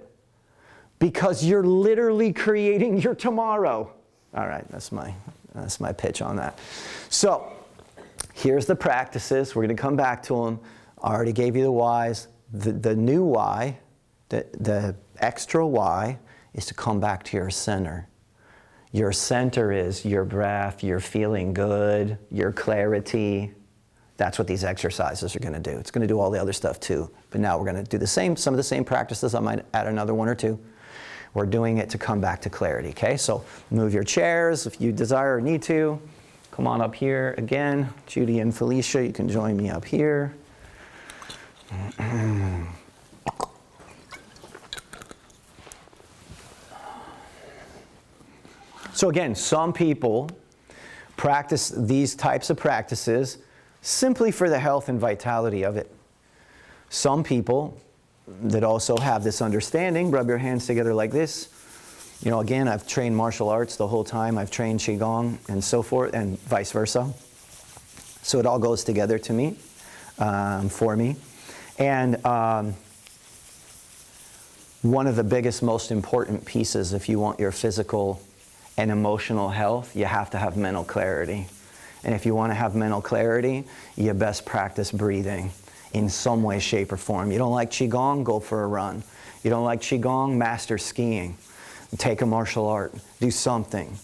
because you're literally creating your tomorrow. All right, that's my pitch on that. So here's the practices. We're going to come back to them. I already gave you the whys. The new why, the extra why, is to come back to your center. Your center is your breath, your feeling good, your clarity. That's what these exercises are going to do. It's going to do all the other stuff too. But now we're going to do some of the same practices. I might add another one or two. We're doing it to come back to clarity, okay? So move your chairs if you desire or need to. Come on up here again. Judy and Felicia, you can join me up here. So again, some people practice these types of practices simply for the health and vitality of it. Some people that also have this understanding, rub your hands together like this. You know, again, I've trained martial arts the whole time. I've trained Qigong and so forth, and vice versa. So it all goes together to me, for me. And one of the biggest, most important pieces if you want your physical and emotional health, you have to have mental clarity. And if you want to have mental clarity, you best practice breathing in some way, shape, or form. You don't like Qigong? Go for a run. You don't like Qigong? Master skiing. Take a martial art. Do something.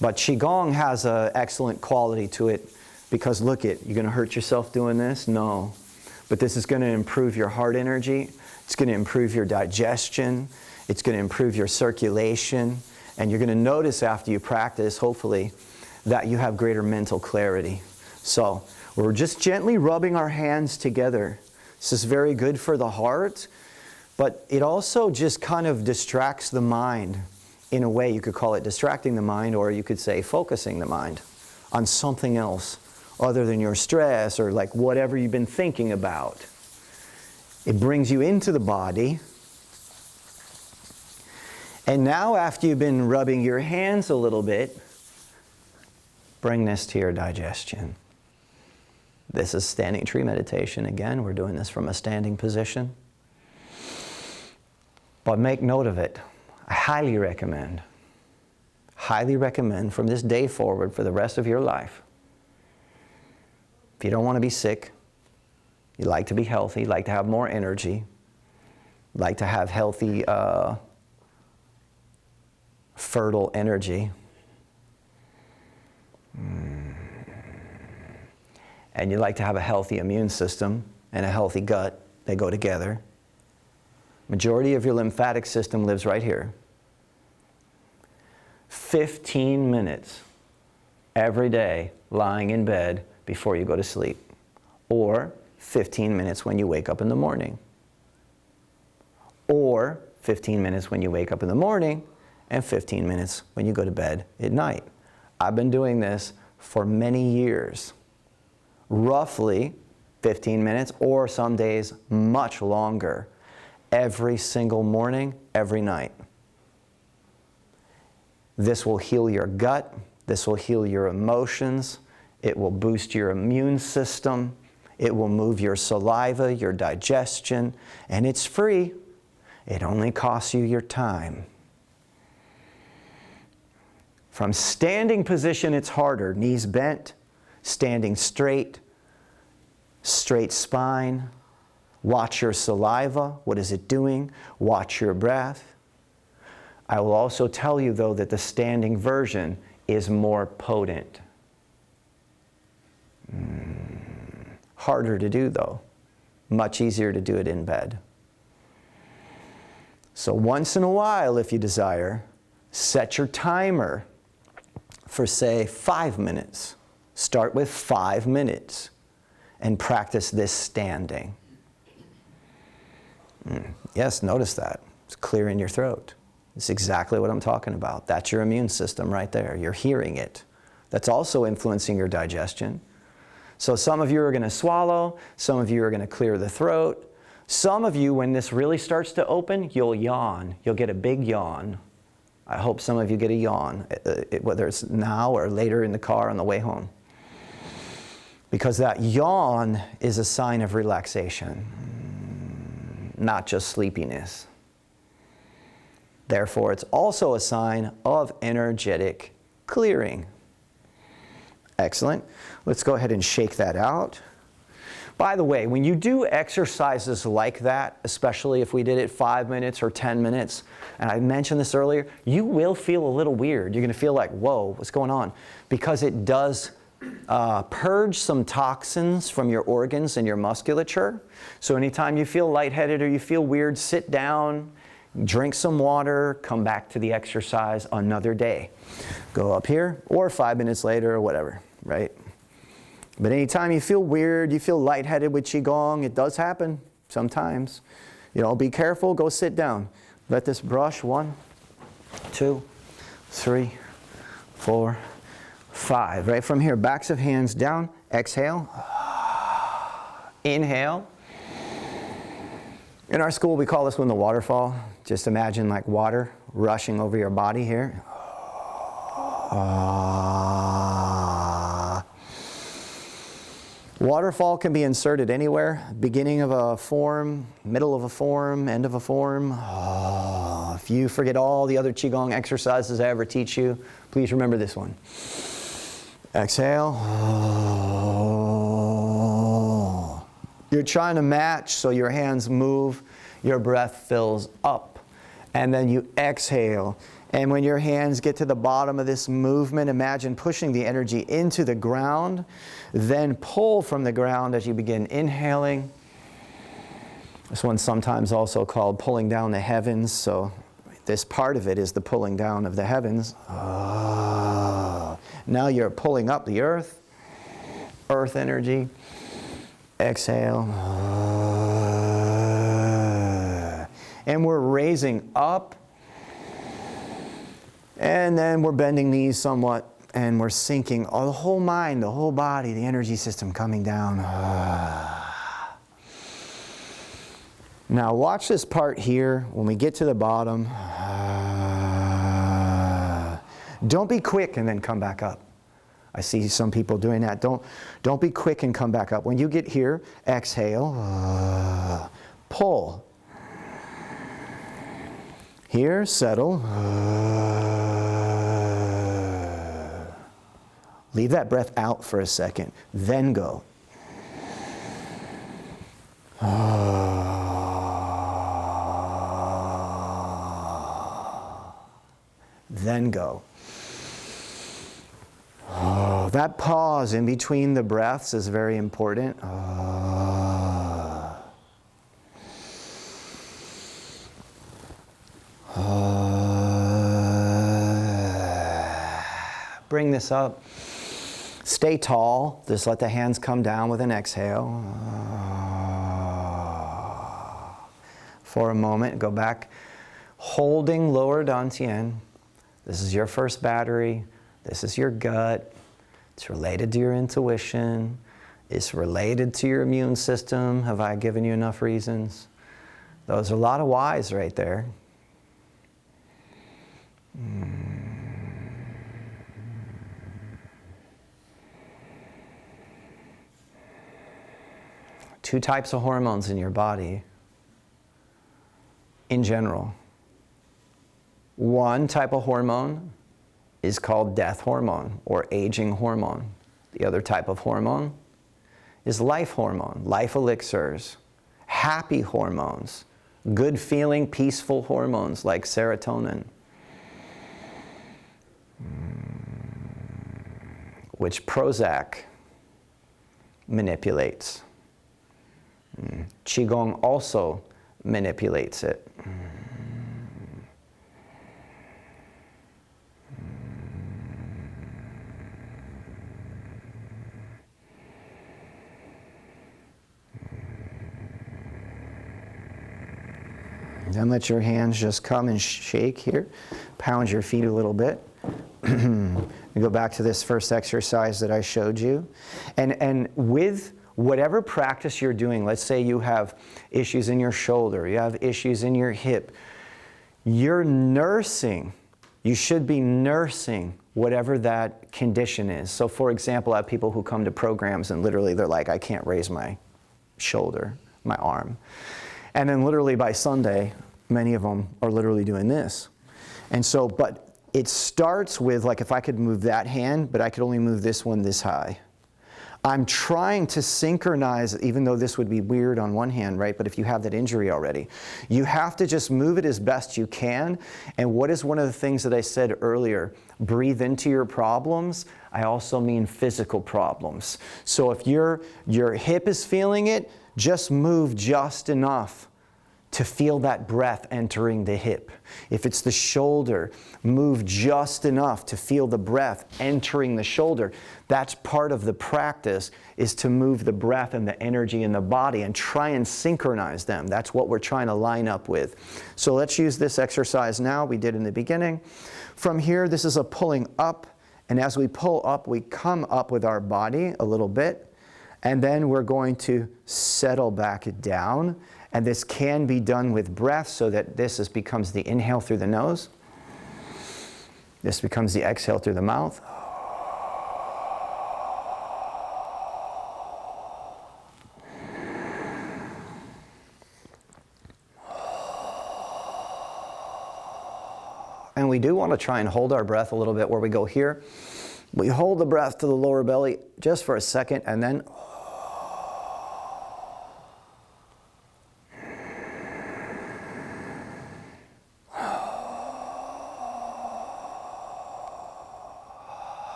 But Qigong has an excellent quality to it because look it, you're going to hurt yourself doing this? No. But this is going to improve your heart energy. It's going to improve your digestion. It's going to improve your circulation. And you're going to notice after you practice, hopefully, that you have greater mental clarity. So we're just gently rubbing our hands together. This is very good for the heart, but it also just kind of distracts the mind. In a way, you could call it distracting the mind, or you could say focusing the mind on something else other than your stress or like whatever you've been thinking about. It brings you into the body. And now after you've been rubbing your hands a little bit, bring this to your digestion. This is standing tree meditation. Again, we're doing this from a standing position. But make note of it. I highly recommend from this day forward for the rest of your life. If you don't want to be sick, you like to be healthy, you like to have more energy, like to have healthy, fertile energy, and you like to have a healthy immune system and a healthy gut, they go together. Majority of your lymphatic system lives right here. 15 minutes every day lying in bed before you go to sleep. Or 15 minutes when you wake up in the morning. Or 15 minutes when you wake up in the morning and 15 minutes when you go to bed at night. I've been doing this for many years. Roughly 15 minutes, or some days much longer. Every single morning, every night. This will heal your gut. This will heal your emotions. It will boost your immune system. It will move your saliva, your digestion, and it's free. It only costs you your time. From standing position, it's harder. Knees bent, standing straight, straight spine. Watch your saliva. What is it doing? Watch your breath. I will also tell you, though, that the standing version is more potent. Harder to do, though. Much easier to do it in bed. So once in a while, if you desire, set your timer for, say, 5 minutes. Start with 5 minutes and practice this standing. Yes, notice that. It's clearing your throat. It's exactly what I'm talking about. That's your immune system right there. You're hearing it. That's also influencing your digestion. So some of you are going to swallow. Some of you are going to clear the throat. Some of you, when this really starts to open, you'll yawn. You'll get a big yawn. I hope some of you get a yawn, whether it's now or later in the car on the way home. Because that yawn is a sign of relaxation, not just sleepiness. Therefore, it's also a sign of energetic clearing. Excellent. Let's go ahead and shake that out. By the way, when you do exercises like that, especially if we did it 5 minutes or 10 minutes, and I mentioned this earlier, you will feel a little weird. You're going to feel like, whoa, what's going on? Because it does purge some toxins from your organs and your musculature. So anytime you feel lightheaded or you feel weird, sit down, drink some water, come back to the exercise another day. Go up here, or 5 minutes later, or whatever, right? But anytime you feel weird, you feel lightheaded with Qigong, it does happen sometimes. You know, be careful, go sit down. Let this brush, 1, 2, 3, 4, 5. Right from here, backs of hands down, exhale. Inhale. In our school, we call this one the waterfall. Just imagine like water rushing over your body here. Waterfall can be inserted anywhere, beginning of a form, middle of a form, end of a form. If you forget all the other Qigong exercises I ever teach you, please remember this one. Exhale. You're trying to match so your hands move, your breath fills up And then you exhale. And when your hands get to the bottom of this movement, imagine pushing the energy into the ground, then pull from the ground as you begin inhaling. This one's sometimes also called pulling down the heavens, so this part of it is the pulling down of the heavens. Now you're pulling up the earth energy. Exhale. And we're raising up. And then we're bending knees somewhat, and we're sinking the whole mind, the whole body, the energy system coming down. Now watch this part here when we get to the bottom. Don't be quick and then come back up. I see some people doing that. Don't be quick and come back up. When you get here, exhale, pull. Here, settle. Leave that breath out for a second, then go. Then go. That pause in between the breaths is very important. Bring this up. Stay tall. Just let the hands come down with an exhale. For a moment, go back. Holding lower dantian. This is your first battery. This is your gut. It's related to your intuition. It's related to your immune system. Have I given you enough reasons? Those are a lot of whys right there. Two types of hormones in your body in general. One type of hormone is called death hormone or aging hormone. The other type of hormone is life hormone, life elixirs, happy hormones, good feeling, peaceful hormones like serotonin, which Prozac manipulates. Qigong also manipulates it. Then let your hands just come and shake here. Pound your feet a little bit. We go back to this first exercise that I showed you. And with whatever practice you're doing, let's say you have issues in your shoulder, you have issues in your hip, you're nursing. You should be nursing whatever that condition is. So for example, I have people who come to programs and literally they're like, I can't raise my shoulder, my arm. And then literally by Sunday, many of them are literally doing this. And so, but it starts with like if I could move that hand, but I could only move this one this high. I'm trying to synchronize, even though this would be weird on one hand, right? But if you have that injury already, you have to just move it as best you can. And what is one of the things that I said earlier? Breathe into your problems. I also mean physical problems. So if your hip is feeling it, just move just enough to feel that breath entering the hip. If it's the shoulder, move just enough to feel the breath entering the shoulder. That's part of the practice, is to move the breath and the energy in the body and try and synchronize them. That's what we're trying to line up with. So let's use this exercise now. We did in the beginning. From here, this is a pulling up. And as we pull up, we come up with our body a little bit. And then we're going to settle back down. And this can be done with breath so that this becomes the inhale through the nose. This becomes the exhale through the mouth. And we do want to try and hold our breath a little bit where we go here. We hold the breath to the lower belly just for a second and then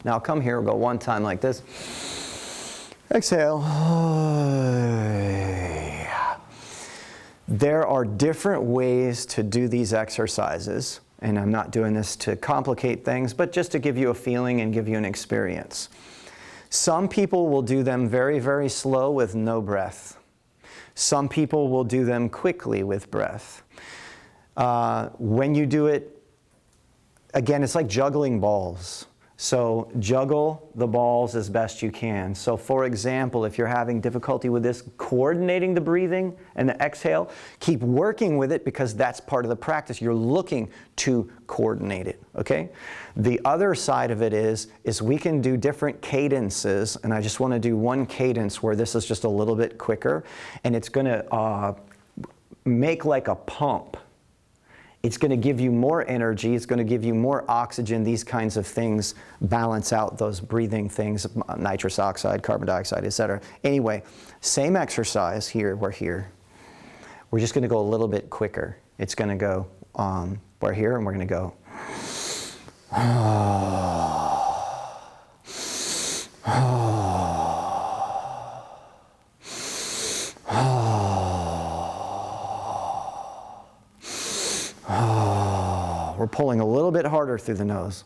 Now come here, we'll go one time like this. Exhale. There are different ways to do these exercises, and I'm not doing this to complicate things, but just to give you a feeling and give you an experience. Some people will do them very, very slow with no breath. Some people will do them quickly with breath. When you do it, again, it's like juggling balls. So juggle the balls as best you can. So for example, if you're having difficulty with this, coordinating the breathing and the exhale, keep working with it because that's part of the practice. You're looking to coordinate it, okay? The other side of it is we can do different cadences, and I just want to do one cadence where this is just a little bit quicker, and it's going to make like a pump. It's going to give you more energy, it's going to give you more oxygen. These kinds of things balance out those breathing things, nitrous oxide, carbon dioxide, etc. Anyway, same exercise here, we're here. We're just going to go a little bit quicker. It's going to go, we're here and we're going to go. We're pulling a little bit harder through the nose.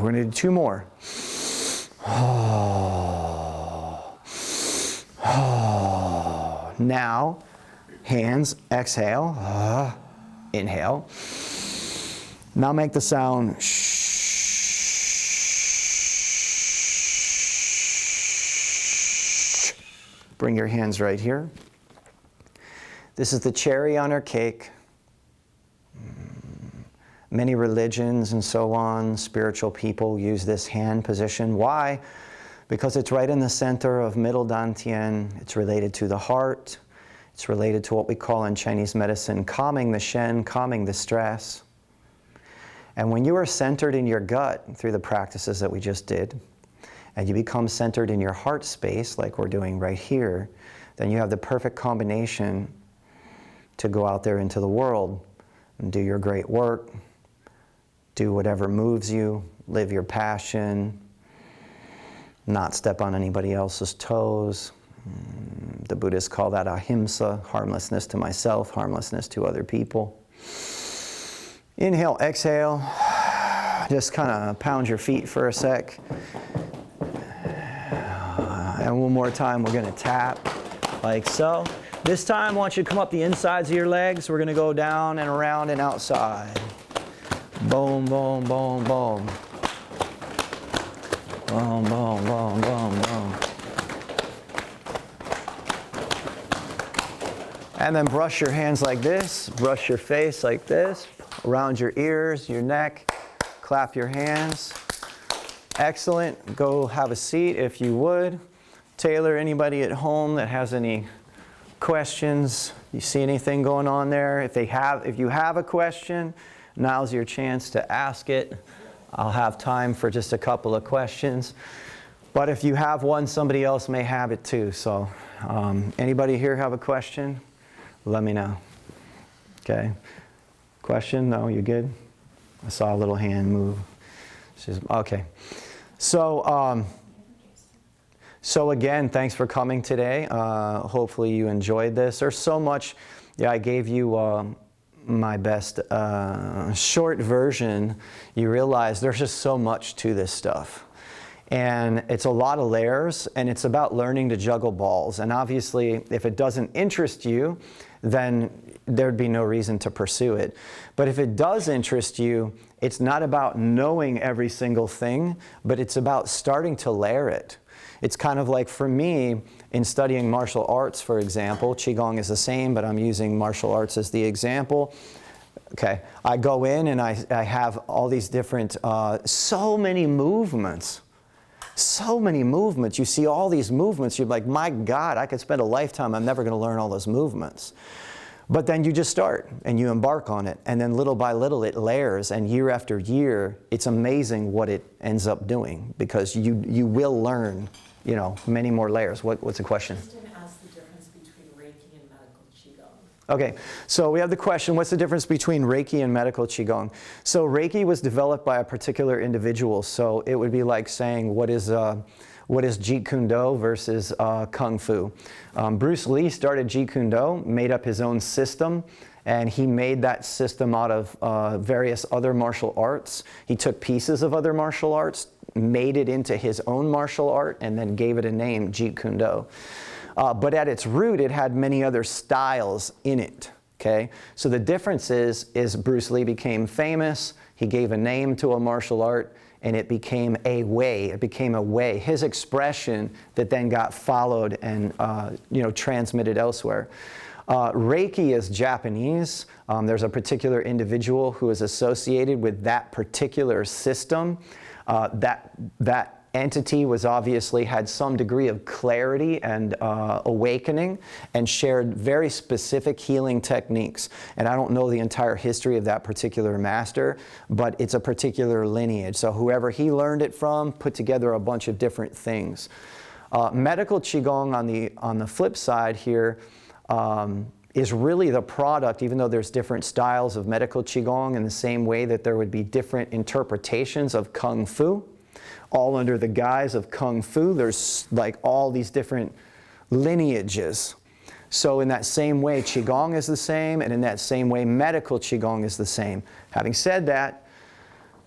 We're going to do two more. Now, hands, exhale, inhale. Now make the sound shh. Bring your hands right here. This is the cherry on our cake. Many religions and so on, spiritual people use this hand position. Why? Because it's right in the center of middle dantian. It's related to the heart. It's related to what we call in Chinese medicine calming the shen, calming the stress. And when you are centered in your gut through the practices that we just did, and you become centered in your heart space like we're doing right here, then you have the perfect combination to go out there into the world and do your great work, do whatever moves you, live your passion, not step on anybody else's toes. The Buddhists call that ahimsa, harmlessness to myself, harmlessness to other people. Inhale, exhale. Just kind of pound your feet for a sec. And one more time, we're going to tap like so. This time, I want you to come up the insides of your legs. We're going to go down and around and outside. Boom, boom, boom, boom. Boom, boom, boom, boom, boom. And then brush your hands like this. Brush your face like this. Around your ears, your neck. Clap your hands. Excellent. Go have a seat if you would. Taylor, anybody at home that has any questions, you see anything going on there? If you have a question, now's your chance to ask it. I'll have time for just a couple of questions. But if you have one, somebody else may have it too. So anybody here have a question? Let me know. Okay. Question? No, you good? I saw a little hand move. Okay. So again, thanks for coming today. Hopefully you enjoyed this. There's so much. Yeah, I gave you my best short version. You realize there's just so much to this stuff. And it's a lot of layers, and it's about learning to juggle balls. And obviously, if it doesn't interest you, then there'd be no reason to pursue it. But if it does interest you, it's not about knowing every single thing, but it's about starting to layer it. It's kind of like for me, in studying martial arts, for example, Qigong is the same, but I'm using martial arts as the example. Okay, I go in and I have all these different, so many movements. So many movements. You see all these movements, you're like, my God, I could spend a lifetime, I'm never going to learn all those movements. But then you just start and you embark on it, and then little by little it layers, and year after year, it's amazing what it ends up doing, because you will learn, you know, many more layers. What's the question? I was going to ask the difference between Reiki and medical Qigong? Okay, so we have the question, what's the difference between Reiki and medical Qigong? So Reiki was developed by a particular individual, so it would be like saying, what is Jeet Kune Do versus Kung Fu? Bruce Lee started Jeet Kune Do, made up his own system, and he made that system out of various other martial arts. He took pieces of other martial arts, made it into his own martial art, and then gave it a name, Jeet Kune Do. But at its root, it had many other styles in it, okay? So the difference is Bruce Lee became famous, he gave a name to a martial art, and it became a way, his expression that then got followed and transmitted elsewhere. Reiki is Japanese. There's a particular individual who is associated with that particular system. That entity was obviously had some degree of clarity and awakening and shared very specific healing techniques. And I don't know the entire history of that particular master, but it's a particular lineage. So whoever he learned it from put together a bunch of different things. Medical Qigong on the flip side here is really the product, even though there's different styles of medical Qigong in the same way that there would be different interpretations of Kung Fu. All under the guise of Kung Fu, there's like all these different lineages. So in that same way, Qigong is the same, and in that same way, medical Qigong is the same. Having said that,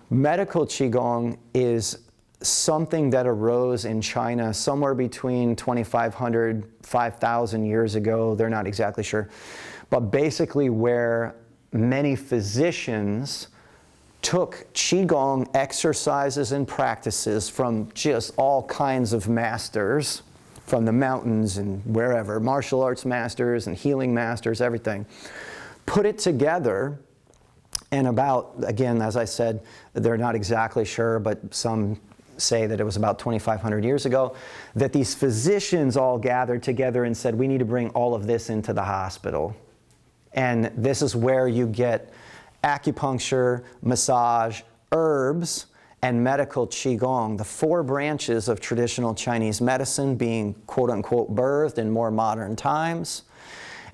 medical Qigong is something that arose in China somewhere between 2,500, 5,000 years ago. They're not exactly sure. But basically where many physicians took Qigong exercises and practices from just all kinds of masters, from the mountains and wherever, martial arts masters and healing masters, everything, put it together, and about, again, as I said, they're not exactly sure, but some say that it was about 2,500 years ago, that these physicians all gathered together and said, we need to bring all of this into the hospital. And this is where you get acupuncture, massage, herbs, and medical Qigong, the four branches of traditional Chinese medicine being quote-unquote birthed in more modern times.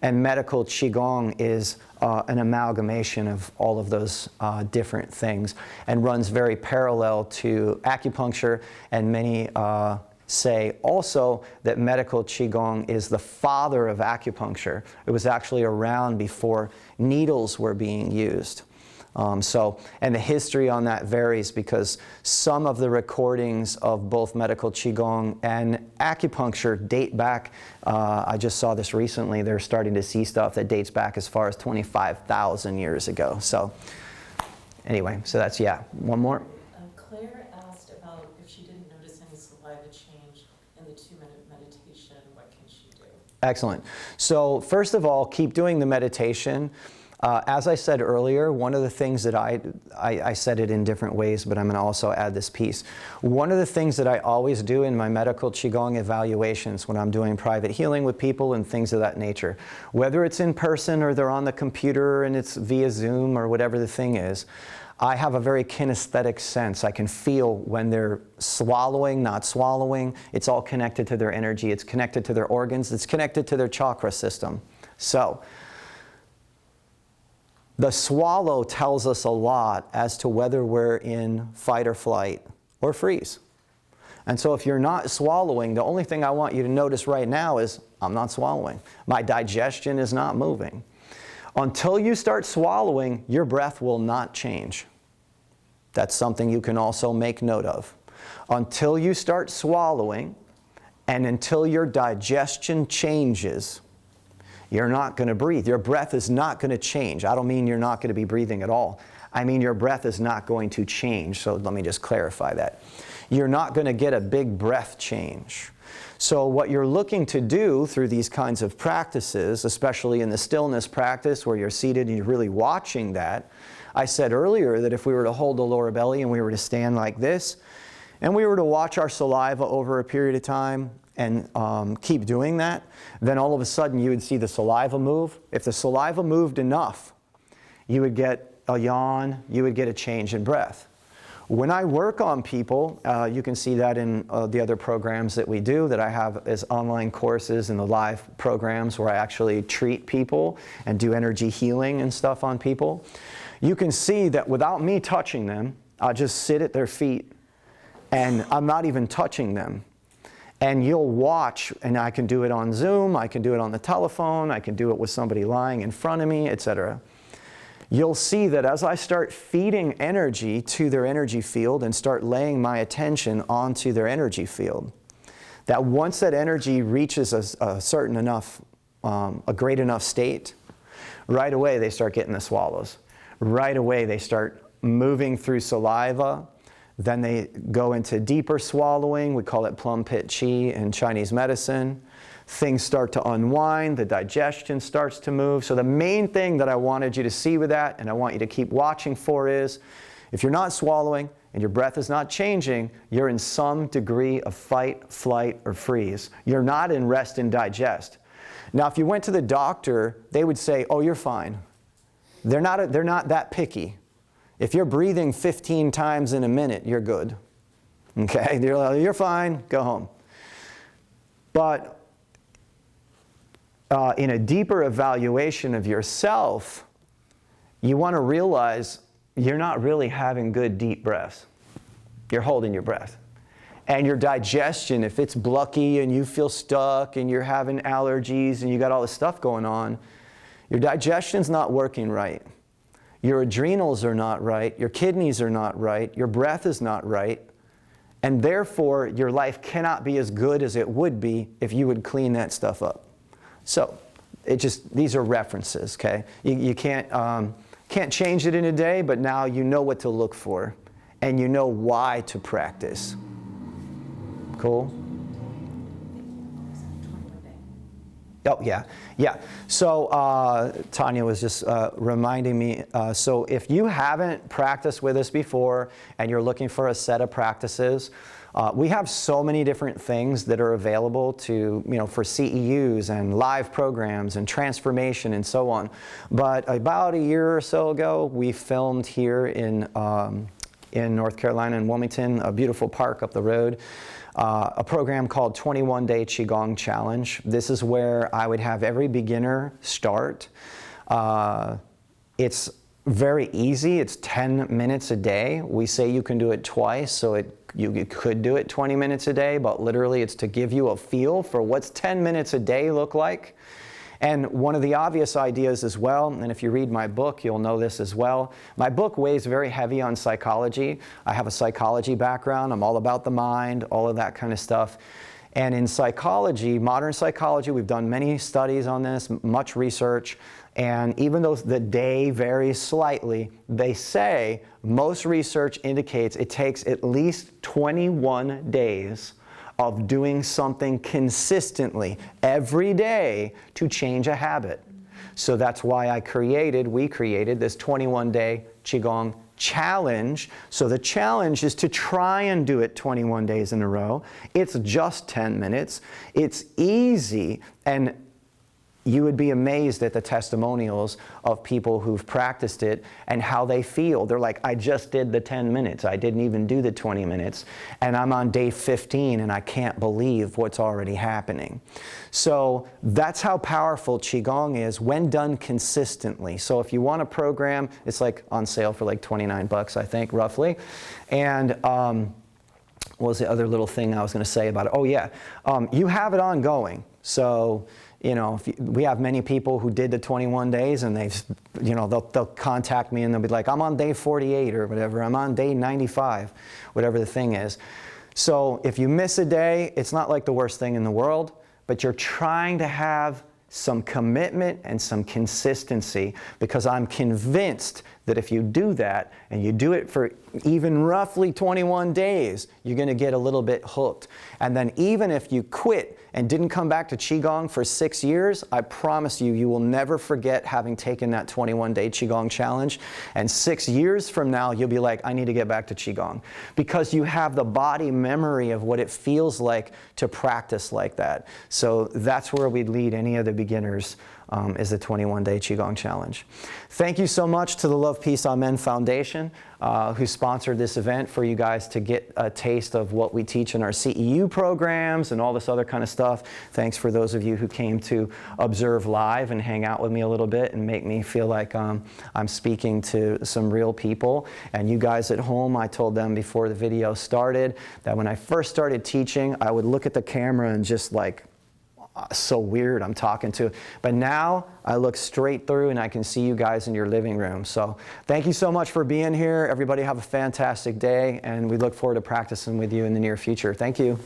And medical Qigong is an amalgamation of all of those different things and runs very parallel to acupuncture, and many say also that medical Qigong is the father of acupuncture. It was actually around before needles were being used. And the history on that varies because some of the recordings of both medical Qigong and acupuncture date back, I just saw this recently, they're starting to see stuff that dates back as far as 25,000 years ago. So anyway, so that's, yeah. One more? Claire asked about if she didn't notice any saliva change in the 2-minute meditation, what can she do? Excellent. So first of all, keep doing the meditation. As I said earlier, one of the things that I said it in different ways, but I'm going to also add this piece. One of the things that I always do in my medical Qigong evaluations when I'm doing private healing with people and things of that nature, whether it's in person or they're on the computer and it's via Zoom or whatever the thing is, I have a very kinesthetic sense. I can feel when they're swallowing, not swallowing. It's all connected to their energy. It's connected to their organs. It's connected to their chakra system. So the swallow tells us a lot as to whether we're in fight or flight or freeze. And so if you're not swallowing, the only thing I want you to notice right now is I'm not swallowing. My digestion is not moving. Until you start swallowing, your breath will not change. That's something you can also make note of. Until you start swallowing and until your digestion changes, you're not going to breathe. Your breath is not going to change. I don't mean you're not going to be breathing at all. I mean your breath is not going to change. So let me just clarify that. You're not going to get a big breath change. So what you're looking to do through these kinds of practices, especially in the stillness practice where you're seated and you're really watching that, I said earlier that if we were to hold the lower belly and we were to stand like this, and we were to watch our saliva over a period of time, and keep doing that, then all of a sudden you would see the saliva move. If the saliva moved enough, you would get a yawn, you would get a change in breath. When I work on people, you can see that in the other programs that we do that I have as online courses and the live programs where I actually treat people and do energy healing and stuff on people. You can see that without me touching them, I'll just sit at their feet and I'm not even touching them. And you'll watch, and I can do it on Zoom, I can do it on the telephone, I can do it with somebody lying in front of me, etc. You'll see that as I start feeding energy to their energy field and start laying my attention onto their energy field, that once that energy reaches a certain enough, a great enough state, right away they start getting the swallows. Right away they start moving through saliva. Then they go into deeper swallowing. We call it plum pit qi in Chinese medicine. Things start to unwind, the digestion starts to move. So the main thing that I wanted you to see with that, and I want you to keep watching for, is if you're not swallowing and your breath is not changing, you're in some degree of fight, flight, or freeze. You're not in rest and digest. Now, if you went to the doctor, they would say, oh, you're fine. They're not that picky. If you're breathing 15 times in a minute, you're good. Okay? You're fine, go home. But in a deeper evaluation of yourself, you want to realize you're not really having good deep breaths. You're holding your breath. And your digestion, if it's blocky and you feel stuck and you're having allergies and you got all this stuff going on, your digestion's not working right. Your adrenals are not right. Your kidneys are not right. Your breath is not right. And therefore, your life cannot be as good as it would be if you would clean that stuff up. So, these are references, okay? You can't change it in a day, but now you know what to look for, and you know why to practice. Cool? Oh, yeah. So Tanya was just reminding me, so if you haven't practiced with us before and you're looking for a set of practices, we have so many different things that are available to, for CEUs and live programs and transformation and so on. But about a year or so ago, we filmed here in North Carolina, in Wilmington, a beautiful park up the road, a program called 21 Day Qigong Challenge. This is where I would have every beginner start. It's very easy. It's 10 minutes a day. We say you can do it twice, so you could do it 20 minutes a day, but literally it's to give you a feel for what's 10 minutes a day look like. And one of the obvious ideas as well, and if you read my book, you'll know this as well, my book weighs very heavy on psychology. I have a psychology background. I'm all about the mind, all of that kind of stuff. And in psychology, modern psychology, we've done many studies on this, much research, and even though the day varies slightly, they say most research indicates it takes at least 21 days of doing something consistently every day to change a habit. So that's why we created this 21-day Qigong challenge. So the challenge is to try and do it 21 days in a row. It's just 10 minutes. It's easy, and you would be amazed at the testimonials of people who've practiced it and how they feel. They're like, I just did the 10 minutes. I didn't even do the 20 minutes. And I'm on day 15 and I can't believe what's already happening. So that's how powerful Qigong is when done consistently. So if you want a program, it's like on sale for like 29 bucks, I think, roughly. And what was the other little thing I was going to say about it? Oh yeah, you have it ongoing. So we have many people who did the 21 days and they'll contact me and they'll be like, I'm on day 48 or whatever, I'm on day 95, whatever the thing is. So if you miss a day, it's not like the worst thing in the world, but you're trying to have some commitment and some consistency, because I'm convinced that if you do that and you do it for even roughly 21 days, you're going to get a little bit hooked. And then even if you quit and didn't come back to Qigong for 6 years, I promise you, you will never forget having taken that 21-day Qigong challenge. And 6 years from now, you'll be like, I need to get back to Qigong. Because you have the body memory of what it feels like to practice like that. So that's where we'd lead any of the beginners is the 21-day Qigong Challenge. Thank you so much to the Love, Peace, Amen Foundation, who sponsored this event for you guys to get a taste of what we teach in our CEU programs and all this other kind of stuff. Thanks for those of you who came to observe live and hang out with me a little bit and make me feel like I'm speaking to some real people. And you guys at home, I told them before the video started that when I first started teaching, I would look at the camera and just like, so weird I'm talking to. But now I look straight through and I can see you guys in your living room. So thank you so much for being here. Everybody have a fantastic day, and we look forward to practicing with you in the near future. Thank you.